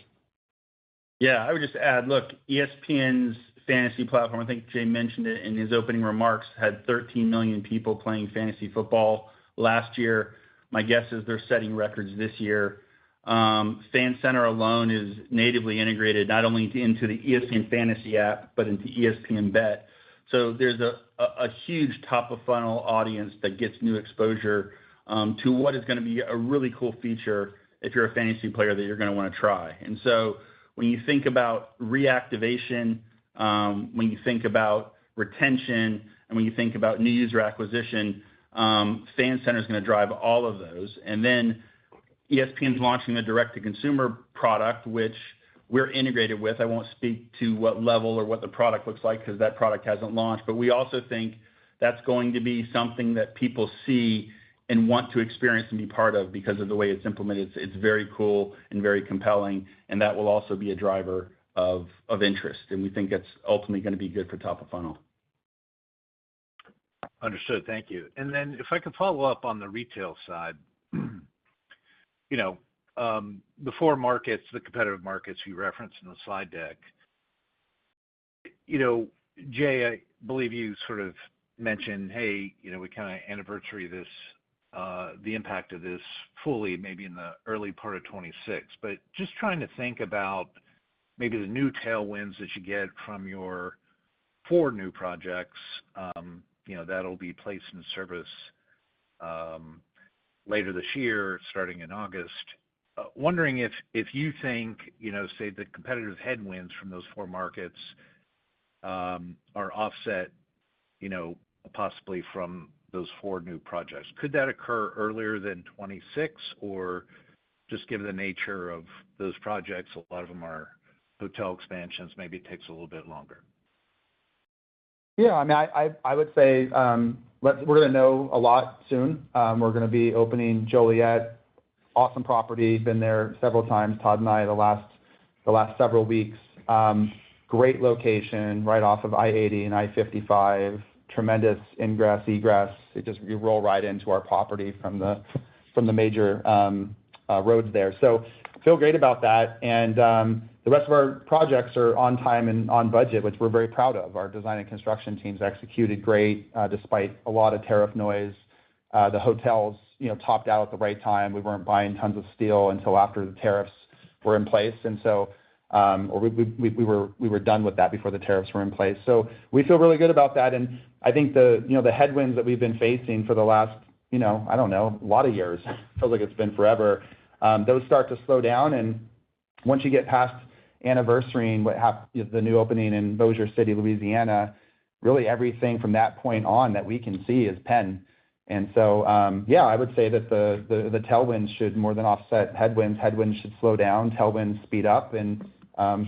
Yeah, I would just add, look, ESPN's fantasy platform, I think Jay mentioned it in his opening remarks, had 13 million people playing fantasy football last year. My guess is they're setting records this year. Fan Center alone is natively integrated not only into the ESPN Fantasy app, but into ESPN Bet. So there's a huge top-of-funnel audience that gets new exposure to what is going to be a really cool feature if you're a fantasy player that you're going to want to try. And so when you think about reactivation, when you think about retention, and when you think about new user acquisition, Fan Center is going to drive all of those. And then ESPN's launching a direct-to-consumer product, which we're integrated with. I won't speak to what level or what the product looks like because that product hasn't launched, but we also think that's going to be something that people see and want to experience and be part of because of the way it's implemented. It's very cool and very compelling, and that will also be a driver of interest, and we think that's ultimately going to be good for top of funnel. Understood. Thank you. And then if I could follow up on the retail side, the four markets, the competitive markets you referenced in the slide deck, Jay, I believe you sort of mentioned, hey, we kind of anniversary this, the impact of this fully maybe in the early part of 26, but just trying to think about maybe the new tailwinds that you get from your four new projects, that'll be placed in service later this year, starting in August. Wondering if you think, say the competitive headwinds from those four markets are offset, possibly from those four new projects. Could that occur earlier than 26, or just given the nature of those projects, a lot of them are hotel expansions, maybe it takes a little bit longer? Yeah, I mean, I would say we're going to know a lot soon. We're going to be opening Joliet, awesome property, been there several times, Todd and I, the last several weeks. Great location right off of I-80 and I-55, tremendous ingress, egress. You roll right into our property from the major roads there. So feel great about that. And the rest of our projects are on time and on budget, which we're very proud of. Our design and construction teams executed great despite a lot of tariff noise. The hotels, topped out at the right time. We weren't buying tons of steel until after the tariffs were in place, and so we were done with that before the tariffs were in place. So we feel really good about that. And I think the headwinds that we've been facing for the last I don't know, a lot of years, feels like it's been forever. Those start to slow down, and once you get past anniversarying the new opening in Bossier City, Louisiana, really everything from that point on that we can see is PENN. And so, I would say that the tailwinds should more than offset headwinds. Headwinds should slow down, tailwinds speed up, and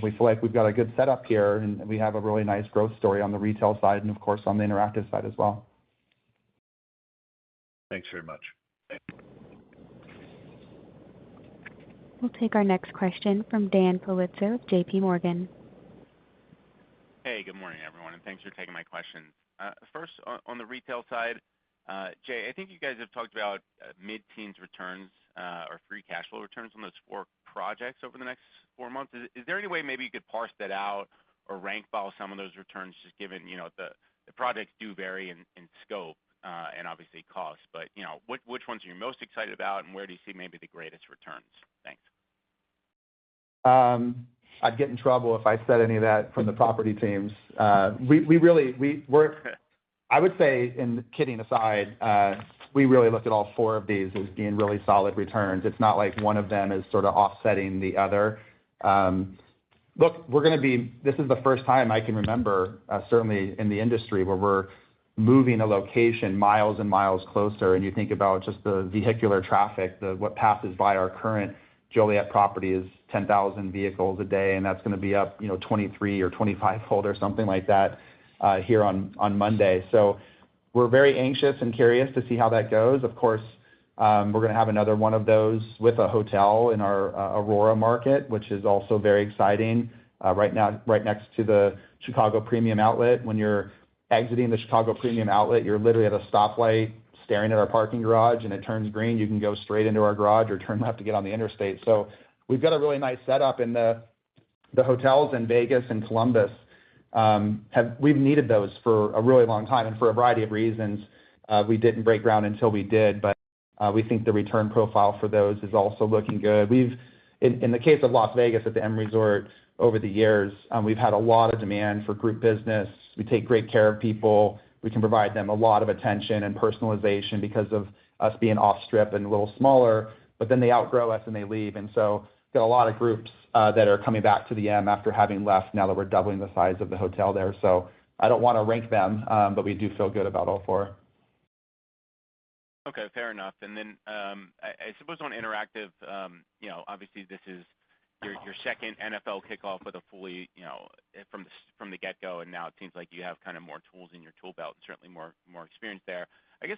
we feel like we've got a good setup here, and we have a really nice growth story on the retail side and, of course, on the interactive side as well. Thanks very much. We'll take our next question from Dan Politzer of JP Morgan. Hey, good morning, everyone, and thanks for taking my questions. First, on the retail side, Jay, I think you guys have talked about mid-teens returns or free cash flow returns on those 4 projects over the next 4 months. Is there any way maybe you could parse that out or rank file some of those returns, just given the projects do vary in scope and obviously cost, but which ones are you most excited about, and where do you see maybe the greatest returns? Thanks. I'd get in trouble if I said any of that from the property teams. I would say, and kidding aside, we really look at all 4 of these as being really solid returns. It's not like one of them is sort of offsetting the other. Look, this is the first time I can remember, certainly in the industry, where we're moving a location miles and miles closer, and you think about just the vehicular traffic, what passes by our current Joliet property is 10,000 vehicles a day, and that's going to be up 23 or 25-fold or something like that here on Monday. So we're very anxious and curious to see how that goes. Of course, we're going to have another one of those with a hotel in our Aurora market, which is also very exciting, right next to the Chicago Premium Outlet. When you're exiting the Chicago Premium Outlet, you're literally at a stoplight staring at our parking garage, and it turns green. You can go straight into our garage or turn left to get on the interstate. So we've got a really nice setup, and the hotels in Vegas and Columbus, we've needed those for a really long time, and for a variety of reasons. We didn't break ground until we did, but we think the return profile for those is also looking good. In the case of Las Vegas at the M Resort, over the years, we've had a lot of demand for group business. We take great care of people. We can provide them a lot of attention and personalization because of us being off-strip and a little smaller, but then they outgrow us and they leave. And so we've got a lot of groups that are coming back to the M after having left now that we're doubling the size of the hotel there. So I don't want to rank them, but we do feel good about all 4. Okay, fair enough. And then I suppose on interactive, obviously this is your second NFL kickoff with a fully, from the get-go, and now it seems like you have kind of more tools in your tool belt and certainly more experience there. I guess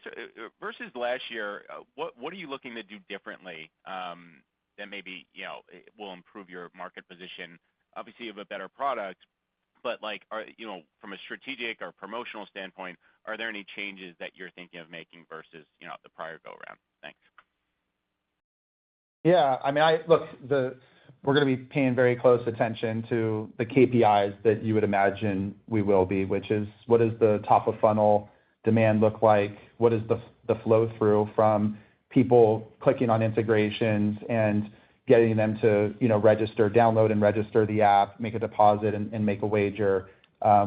versus last year, what are you looking to do differently that maybe will improve your market position? Obviously, you have a better product, but from a strategic or promotional standpoint, are there any changes that you're thinking of making versus the prior go around? Thanks. Yeah, I mean, we're going to be paying very close attention to the KPIs that you would imagine we will be, which is what does the top of funnel demand look like? What is the flow through from people clicking on integrations and getting them to download and register the app, make a deposit and make a wager?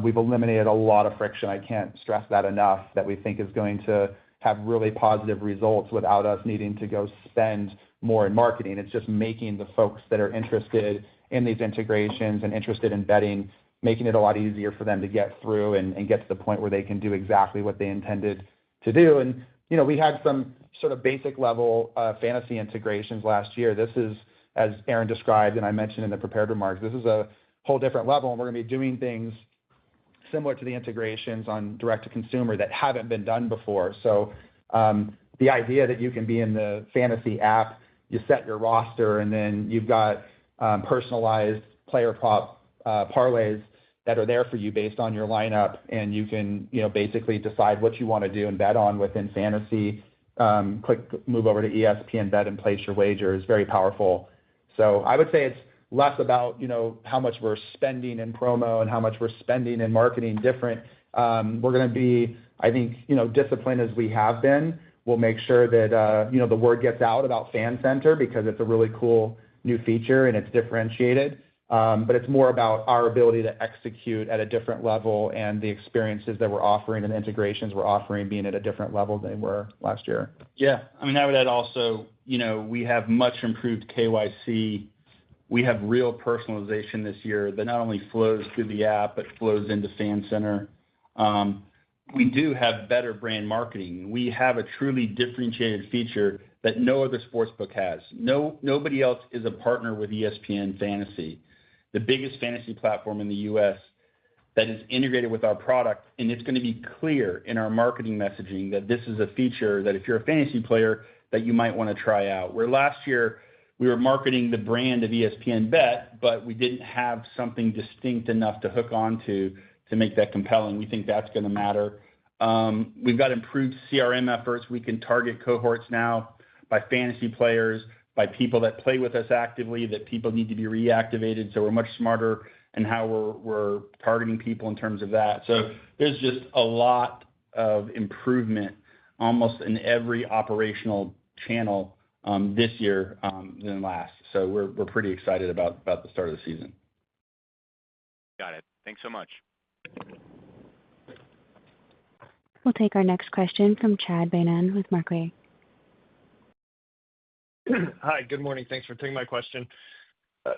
We've eliminated a lot of friction. I can't stress that enough, that we think is going to have really positive results without us needing to go spend more in marketing. It's just making the folks that are interested in these integrations and interested in betting, making it a lot easier for them to get through and get to the point where they can do exactly what they intended to do. And, we had some sort of basic level fantasy integrations last year. This is, as Aaron described and I mentioned in the prepared remarks, this is a whole different level, and we're going to be doing things similar to the integrations on direct-to-consumer that haven't been done before. So the idea that you can be in the fantasy app, you set your roster, and then you've got personalized player prop parlays that are there for you based on your lineup, and you can basically decide what you want to do and bet on within fantasy. Move over to ESPN Bet and place your wager is very powerful. So I would say it's less about how much we're spending in promo and how much we're spending in marketing different. We're going to be, I think, disciplined as we have been. We'll make sure that the word gets out about Fan Center because it's a really cool new feature and it's differentiated. But it's more about our ability to execute at a different level and the experiences that we're offering and the integrations we're offering being at a different level than they were last year. Yeah, I mean, I would add also, we have much improved KYC we have real personalization this year that not only flows through the app, but flows into Fan Center. We do have better brand marketing. We have a truly differentiated feature that no other sportsbook has. Nobody else is a partner with ESPN Fantasy, the biggest fantasy platform in the U.S. that is integrated with our product, and it's going to be clear in our marketing messaging that this is a feature that if you're a fantasy player that you might want to try out. Where last year we were marketing the brand of ESPN Bet, but we didn't have something distinct enough to hook onto to make that compelling. We think that's going to matter. We've got improved CRM efforts. We can target cohorts now by fantasy players, by people that play with us actively, that people need to be reactivated. So we're much smarter in how we're targeting people in terms of that. So there's just a lot of improvement almost in every operational channel this year than last. So we're pretty excited about the start of the season. Got it. Thanks so much. We'll take our next question from Chad Beynon with Macquarie. Hi, good morning. Thanks for taking my question.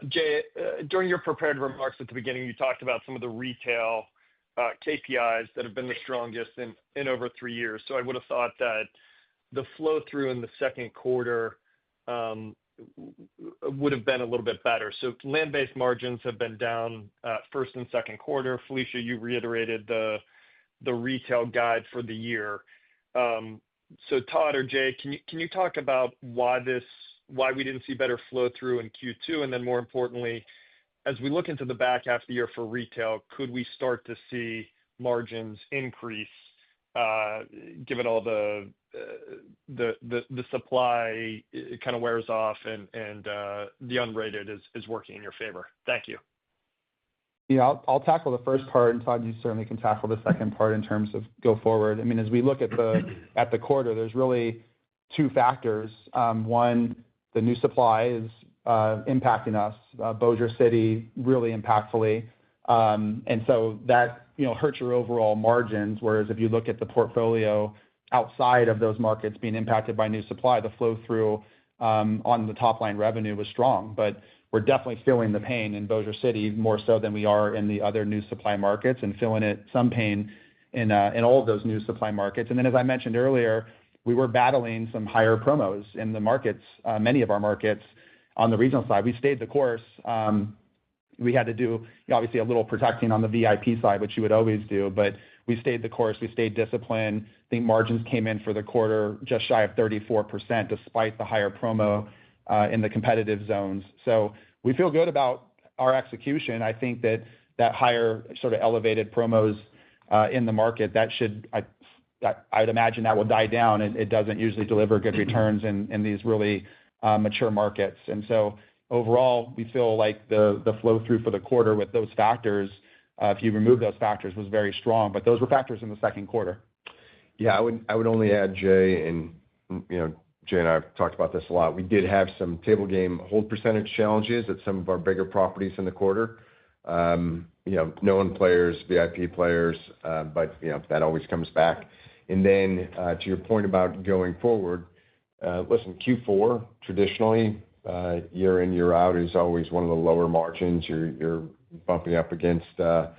Jay, during your prepared remarks at the beginning, you talked about some of the retail KPIs that have been the strongest in over 3 years. So I would have thought that the flow through in the second quarter would have been a little bit better. So land-based margins have been down first and second quarter. Felicia, you reiterated the retail guide for the year. So Todd or Jay, can you talk about why we didn't see better flow through in Q2? And then more importantly, as we look into the back half of the year for retail, could we start to see margins increase given all the supply kind of wears off and the unrated is working in your favor? Thank you. Yeah, I'll tackle the first part, and Todd, you certainly can tackle the second part in terms of go forward. I mean, as we look at the quarter, there's really two factors. One, the new supply is impacting us, Bossier City really impactfully, and so that hurts your overall margins. Whereas if you look at the portfolio outside of those markets being impacted by new supply, the flow through on the top line revenue was strong, but we're definitely feeling the pain in Bossier City more so than we are in the other new supply markets, and feeling some pain in all of those new supply markets. And then, as I mentioned earlier, we were battling some higher promos in the markets, many of our markets on the regional side. We stayed the course. We had to do obviously a little protecting on the VIP side, which you would always do, but we stayed the course. We stayed disciplined. I think margins came in for the quarter just shy of 34%, despite the higher promo in the competitive zones. So we feel good about our execution. I think that higher sort of elevated promos in the market, I'd imagine that will die down. It doesn't usually deliver good returns in these really mature markets. And so overall, we feel like the flow through for the quarter with those factors, if you remove those factors, was very strong. But those were factors in the second quarter. Yeah, I would only add, Jay, and Jay and I have talked about this a lot. We did have some table game hold percentage challenges at some of our bigger properties in the quarter. Known players, VIP players, but that always comes back. And then to your point about going forward, listen, Q4 traditionally year in, year out is always one of the lower margins. You're bumping up against a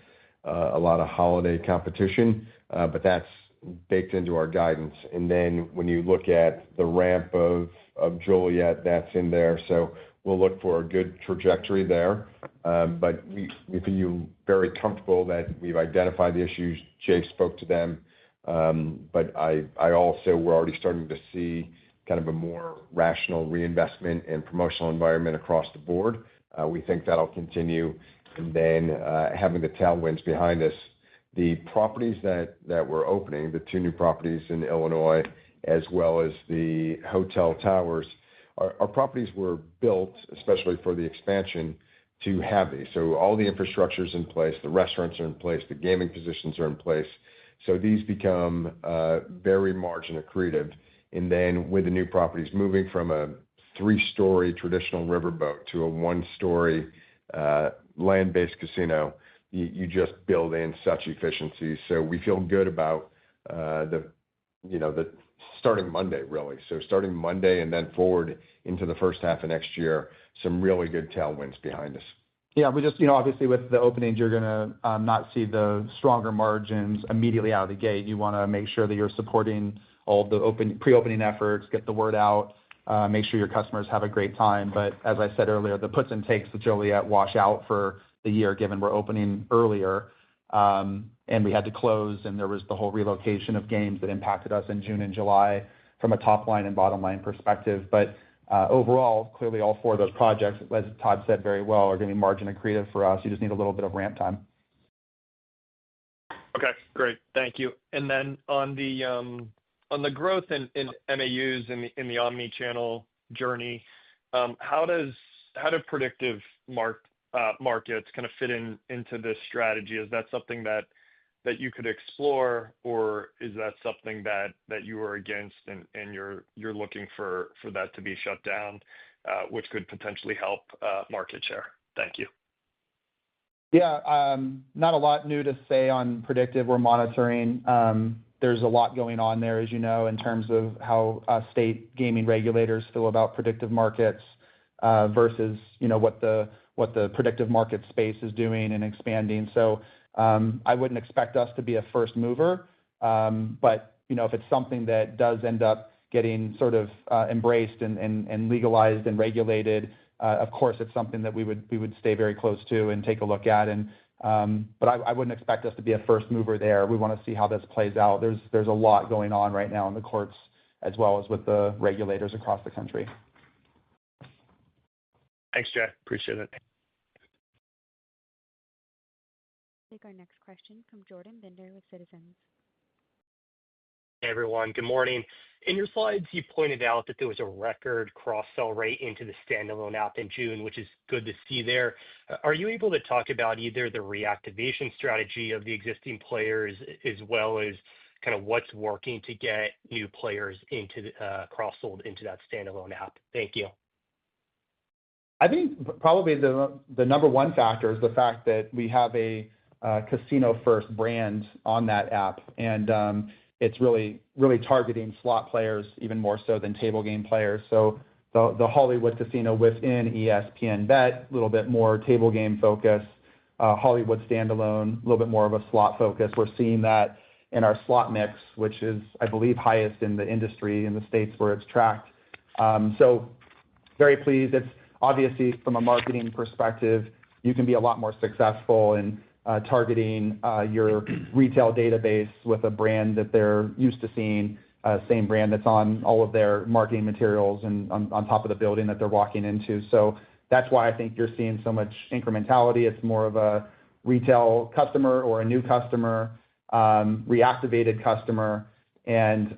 lot of holiday competition, but that's baked into our guidance. And then when you look at the ramp of Joliet, that's in there. So we'll look for a good trajectory there. But we feel very comfortable that we've identified the issues. Jay spoke to them. But we're already starting to see kind of a more rational reinvestment and promotional environment across the board. We think that'll continue. And then having the tailwinds behind us, the properties that we're opening, the 2 new properties in Illinois, as well as the hotel towers, our properties were built, especially for the expansion, to have these. So all the infrastructure is in place, the restaurants are in place, the gaming positions are in place. So these become very margin accretive. And then with the new properties moving from a 3-story traditional riverboat to a 1-story land-based casino, you just build in such efficiencies. So we feel good about the starting Monday, really. So starting Monday and then forward into the first half of next year, some really good tailwinds behind us. Yeah, we just, obviously with the openings, you're going to not see the stronger margins immediately out of the gate. You want to make sure that you're supporting all the pre-opening efforts, get the word out, make sure your customers have a great time. But as I said earlier, the puts and takes with Joliet wash out for the year, given we're opening earlier, and we had to close, and there was the whole relocation of games that impacted us in June and July from a top line and bottom line perspective. But overall, clearly all four of those projects, as Todd said very well, are going to be margin accretive for us. You just need a little bit of ramp time. Okay, great. Thank you. And then on the growth in MAUs in the omni-channel journey, how do predictive markets kind of fit into this strategy? Is that something that you could explore, or is that something that you are against and you're looking for that to be shut down, which could potentially help market share? Thank you. Yeah, not a lot new to say on predictive. We're monitoring. There's a lot going on there, as you know, in terms of how state gaming regulators feel about predictive markets versus what the predictive market space is doing and expanding. So I wouldn't expect us to be a first mover, but if it's something that does end up getting sort of embraced and legalized and regulated, of course, it's something that we would stay very close to and take a look at. But I wouldn't expect us to be a first mover there. We want to see how this plays out. There's a lot going on right now in the courts as well as with the regulators across the country. Thanks, Jay. Appreciate it. Take our next question from Jordan Bender with Citizens. Hey everyone, good morning. In your slides, you pointed out that there was a record cross-sell rate into the standalone app in June, which is good to see there. Are you able to talk about either the reactivation strategy of the existing players as well as kind of what's working to get new players into cross-sold into that standalone app? Thank you. I think probably the number one factor is the fact that we have a casino-first brand on that app, and it's really targeting slot players even more so than table game players. So the Hollywood Casino within ESPN Bet, a little bit more table game focus, Hollywood standalone, a little bit more of a slot focus. We're seeing that in our slot mix, which is, I believe, highest in the industry in the states where it's tracked. So very pleased. It's obviously from a marketing perspective, you can be a lot more successful in targeting your retail database with a brand that they're used to seeing, same brand that's on all of their marketing materials and on top of the building that they're walking into. So that's why I think you're seeing so much incrementality. It's more of a retail customer or a new customer, reactivated customer. And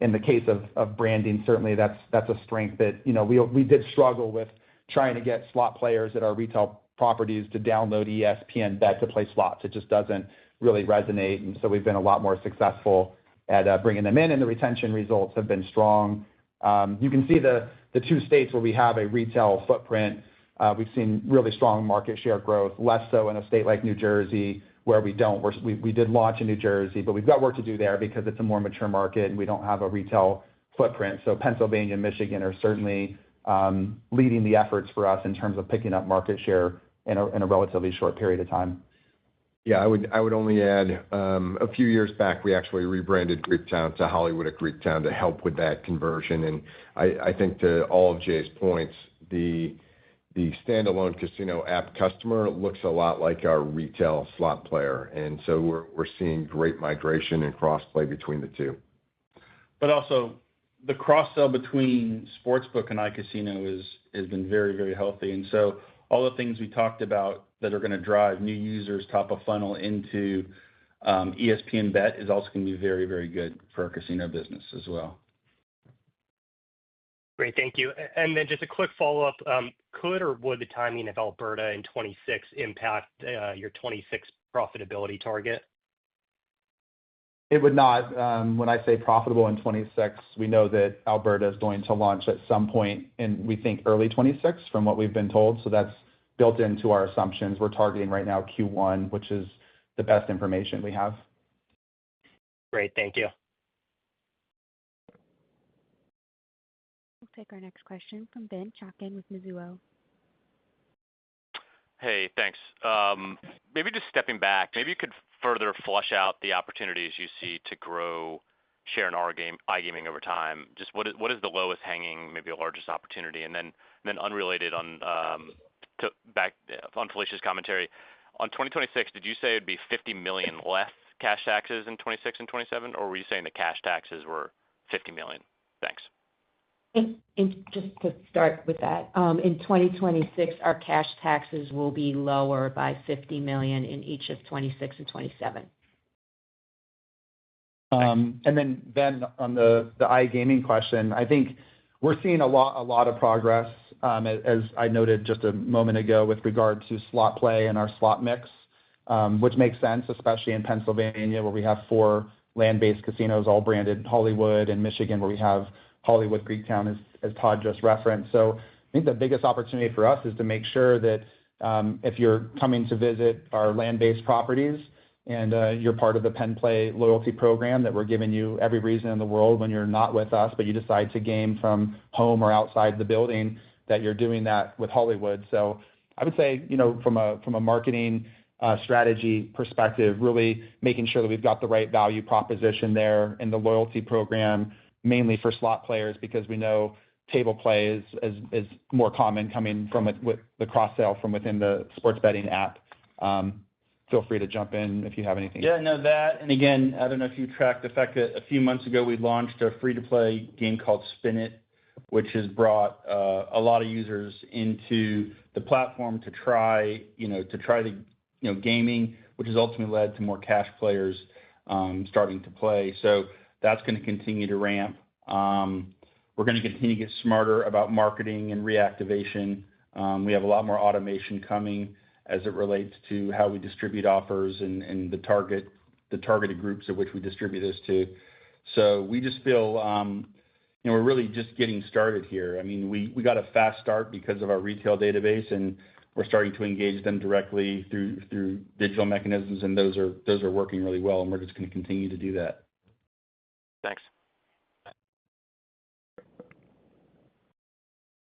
in the case of branding, certainly that's a strength that, we did struggle with trying to get slot players at our retail properties to download ESPN Bet to play slots. It just doesn't really resonate. And so we've been a lot more successful at bringing them in, and the retention results have been strong. You can see the two states where we have a retail footprint. We've seen really strong market share growth, less so in a state like New Jersey where we don't. We did launch in New Jersey, but we've got work to do there because it's a more mature market and we don't have a retail footprint. So Pennsylvania and Michigan are certainly leading the efforts for us in terms of picking up market share in a relatively short period of time. Yeah, I would only add a few years back, we actually rebranded Greektown to Hollywood at Greektown to help with that conversion. And I think to all of Jay's points, the standalone casino app customer looks a lot like our retail slot player. And so we're seeing great migration and cross-play between the two. But also, the cross-sell between Sportsbook and iCasino has been very, very healthy. And so all the things we talked about that are going to drive new users top of funnel into ESPN Bet is also going to be very, very good for our casino business as well. Great, thank you. And then just a quick follow-up. Could or would the timing of Alberta in 26 impact your 26 profitability target? It would not. When I say profitable in 26, we know that Alberta is going to launch at some point in, we think, early 26 from what we've been told. So that's built into our assumptions. We're targeting right now Q1, which is the best information we have. Great, thank you. take our next question from Ben Chaiken with Mizuho. Hey, thanks. Maybe just stepping back, maybe you could further flesh out the opportunities you see to grow share in iGaming over time. Just what is the lowest hanging, maybe the largest opportunity? And then unrelated on Felicia's commentary, on 2026, did you say it'd be $50 million less cash taxes in 26 and 27, or were you saying the cash taxes were $50 million? Thanks. Just to start with that, in 2026, our cash taxes will be lower by $50 million in each of 26 and 27. And then, Ben, on the iGaming question, I think we're seeing a lot of progress, as I noted just a moment ago, with regard to slot play and our slot mix, which makes sense, especially in Pennsylvania, where we have 4 land-based casinos, all branded Hollywood, and Michigan, where we have Hollywood Greektown, as Todd just referenced. So I think the biggest opportunity for us is to make sure that if you're coming to visit our land-based properties and you're part of the Penn Play loyalty program, that we're giving you every reason in the world when you're not with us, but you decide to game from home or outside the building, that you're doing that with Hollywood. So I would say, from a marketing strategy perspective, really making sure that we've got the right value proposition there in the loyalty program, mainly for slot players, because we know table play is more common coming from with the cross-sale from within the sports betting app. Feel free to jump in if you have anything. Yeah, no, that. And again, I don't know if you tracked the fact that a few months ago we launched a free-to-play game called Spin It, which has brought a lot of users into the platform to try the gaming, which has ultimately led to more cash players starting to play. So that's going to continue to ramp. We're going to continue to get smarter about marketing and reactivation. We have a lot more automation coming as it relates to how we distribute offers and the targeted groups at which we distribute this to. So we just feel we're really just getting started here. I mean, we got a fast start because of our retail database, and we're starting to engage them directly through digital mechanisms, and those are working really well, and we're just going to continue to do that. Thanks.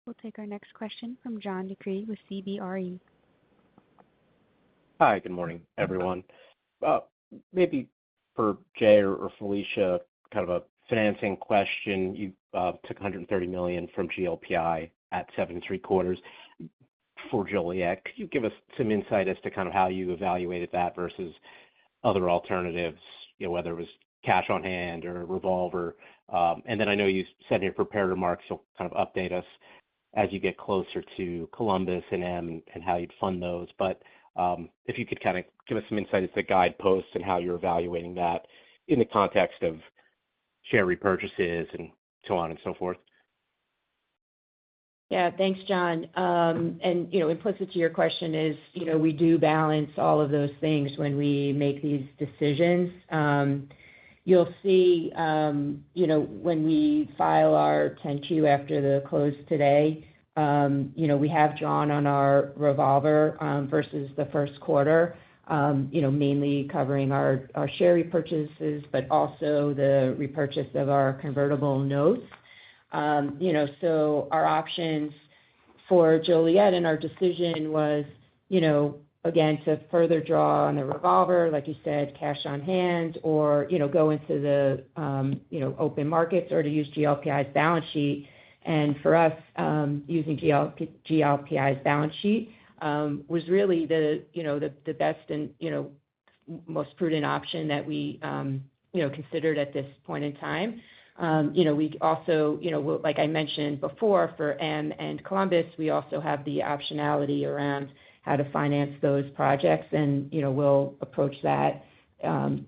We'll take our next question from John DeCree with CBRE. Hi, good morning, everyone. Maybe for Jay or Felicia, kind of a financing question. You took $130 million from GLPI at 7 3/4 for Joliet. Could you give us some insight as to kind of how you evaluated that versus other alternatives, whether it was cash on hand or revolver? And then I know you said in your prepared remarks you'll kind of update us as you get closer to Columbus and M and how you'd fund those. But if you could kind of give us some insight as to guideposts and how you're evaluating that in the context of share repurchases and so on and so forth. Yeah, thanks, John. And, implicit to your question is, we do balance all of those things when we make these decisions. You'll see, when we file our 10-Q after the close today, we have drawn on our revolver versus the first quarter, mainly covering our share repurchases, but also the repurchase of our convertible notes. So our options for Joliet and our decision was, again, to further draw on the revolver, like you said, cash on hand, or, go into the, open markets, or to use GLPI's balance sheet. And for us, using GLPI's balance sheet was really the best and, most prudent option that we, considered at this point in time. We also, like I mentioned before, for M and Columbus, we also have the optionality around how to finance those projects, and we'll approach that,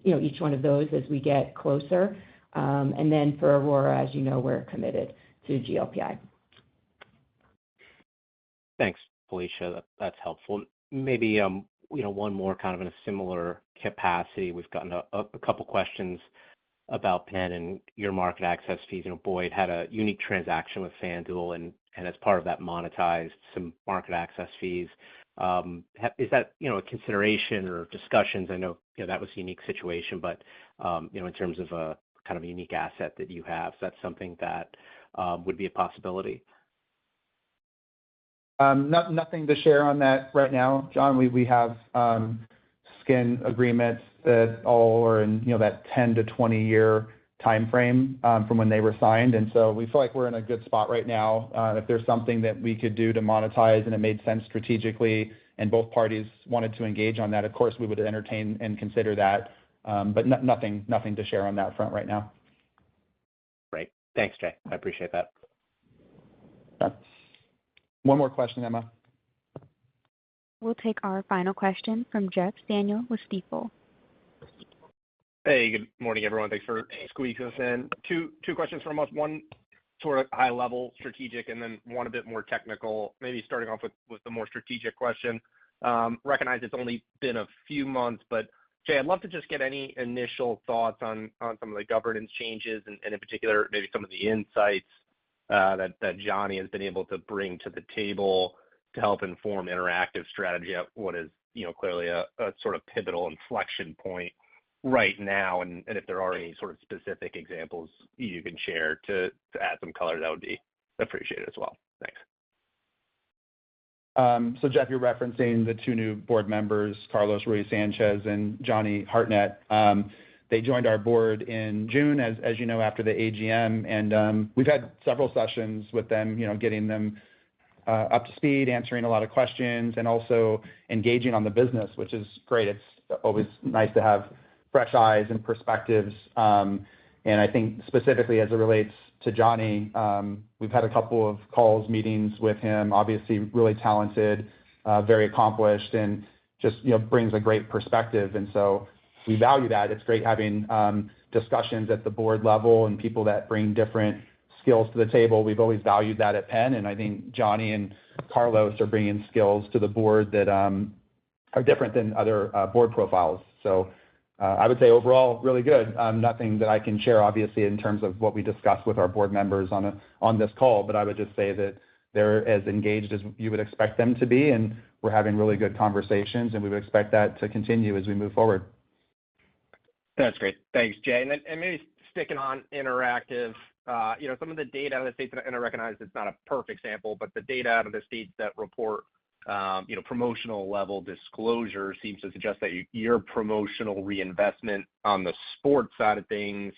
each one of those as we get closer. And then for Aurora, as you know, we're committed to GLPI. Thanks, Felicia. That's helpful. Maybe one more kind of in a similar capacity. We've gotten a couple questions about Penn and your market access fees. Boyd had a unique transaction with FanDuel, and as part of that monetized some market access fees. Is that a consideration or discussions? I know that was a unique situation, but in terms of a kind of a unique asset that you have, is that something that would be a possibility? Nothing to share on that right now, John. We have skin agreements that all are in that 10 to 20-year time frame from when they were signed, and so we feel like we're in a good spot right now. If there's something that we could do to monetize and it made sense strategically, and both parties wanted to engage on that, of course we would entertain and consider that. But nothing to share on that front right now. Great. Thanks, Jay. I appreciate that. Okay. One more question, Emma. We'll take our final question from Jeff Daniel with Stifel. Hey, good morning, everyone. Thanks for squeezing us in. Two questions from us. One sort of high level strategic, and then one a bit more technical. Maybe starting off with the more strategic question. Recognize it's only been a few months, but Jay, I'd love to just get any initial thoughts on some of the governance changes and in particular, maybe some of the insights that Johnny has been able to bring to the table to help inform interactive strategy at what is, clearly a sort of pivotal inflection point right now. And if there are any sort of specific examples you can share to add some color, that would be appreciated as well. Thanks. So Jeff, you're referencing the two new board members, Carlos Ruiz Sanchez and Johnny Hartnett. They joined our board in June, as you know, after the AGM, and we've had several sessions with them, getting them up to speed, answering a lot of questions, and also engaging on the business, which is great. It's always nice to have fresh eyes and perspectives. And I think specifically as it relates to Johnny, we've had a couple of calls, meetings with him. Obviously, really talented, very accomplished, and just brings a great perspective. And so we value that. It's great having discussions at the board level and people that bring different skills to the table. We've always valued that at Penn, and I think Johnny and Carlos are bringing skills to the board that are different than other board profiles. So I would say overall, really good. Nothing that I can share, obviously, in terms of what we discussed with our board members on this call, but I would just say that they're as engaged as you would expect them to be, and we're having really good conversations, and we would expect that to continue as we move forward. That's great. Thanks, Jay. And maybe sticking on interactive, some of the data out of the states, and I recognize it's not a perfect sample, but the data out of the states that report, promotional level disclosure seems to suggest that your promotional reinvestment on the sports side of things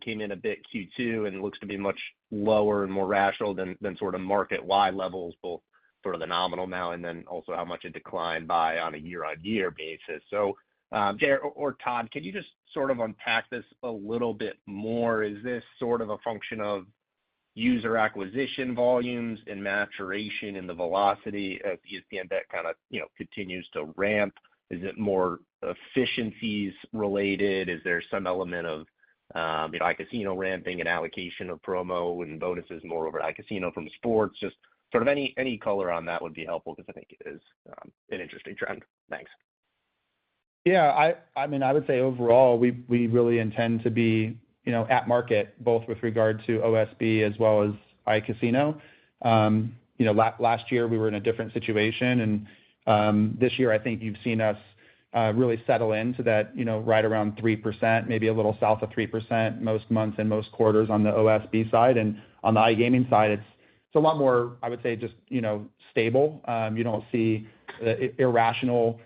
came in a bit Q2 and looks to be much lower and more rational than sort of market-wide levels, both sort of the nominal amount and then also how much it declined by on a year-on-year basis. So Jay or Todd, can you just sort of unpack this a little bit more? Is this sort of a function of user acquisition volumes and maturation in the velocity as ESPN Bet kind of continues to ramp? Is it more efficiencies related? Is there some element of iCasino ramping and allocation of promo and bonuses more over iCasino from sports? Just sort of any color on that would be helpful because I think it is an interesting trend. Thanks. Yeah, I mean, I would say overall, we really intend to be, at market, both with regard to OSB as well as iCasino. Last year we were in a different situation, and this year I think you've seen us really settle into that, right around 3%, maybe a little south of 3% most months and most quarters on the OSB side. And on the iGaming side, it's a lot more, I would say, just, stable. You don't see irrational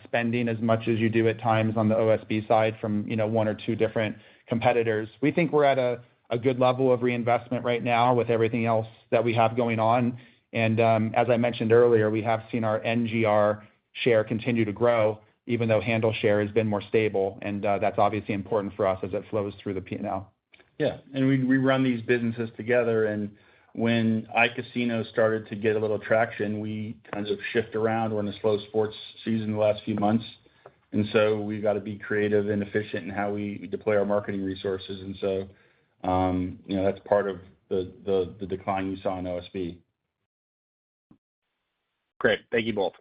spending as much as you do at times on the OSB side from, one or two different competitors. We think we're at a good level of reinvestment right now with everything else that we have going on. And as I mentioned earlier, we have seen our NGR share continue to grow, even though handle share has been more stable. And that's obviously important for us as it flows through the P&L. Yeah, and we run these businesses together, and when iCasino started to get a little traction, we kind of shift around. We're in a slow sports season the last few months, and so we've got to be creative and efficient in how we deploy our marketing resources. And so, that's part of the decline you saw in OSB. Great. Thank you both.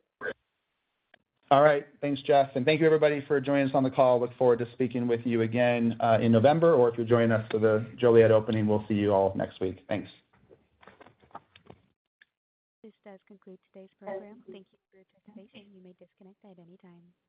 All right. Thanks, Jeff. And thank you, everybody, for joining us on the call. Look forward to speaking with you again in November, or if you're joining us for the Joliet opening, we'll see you all next week. Thanks. This does conclude today's program. Thank you for your participation. You may disconnect at any time.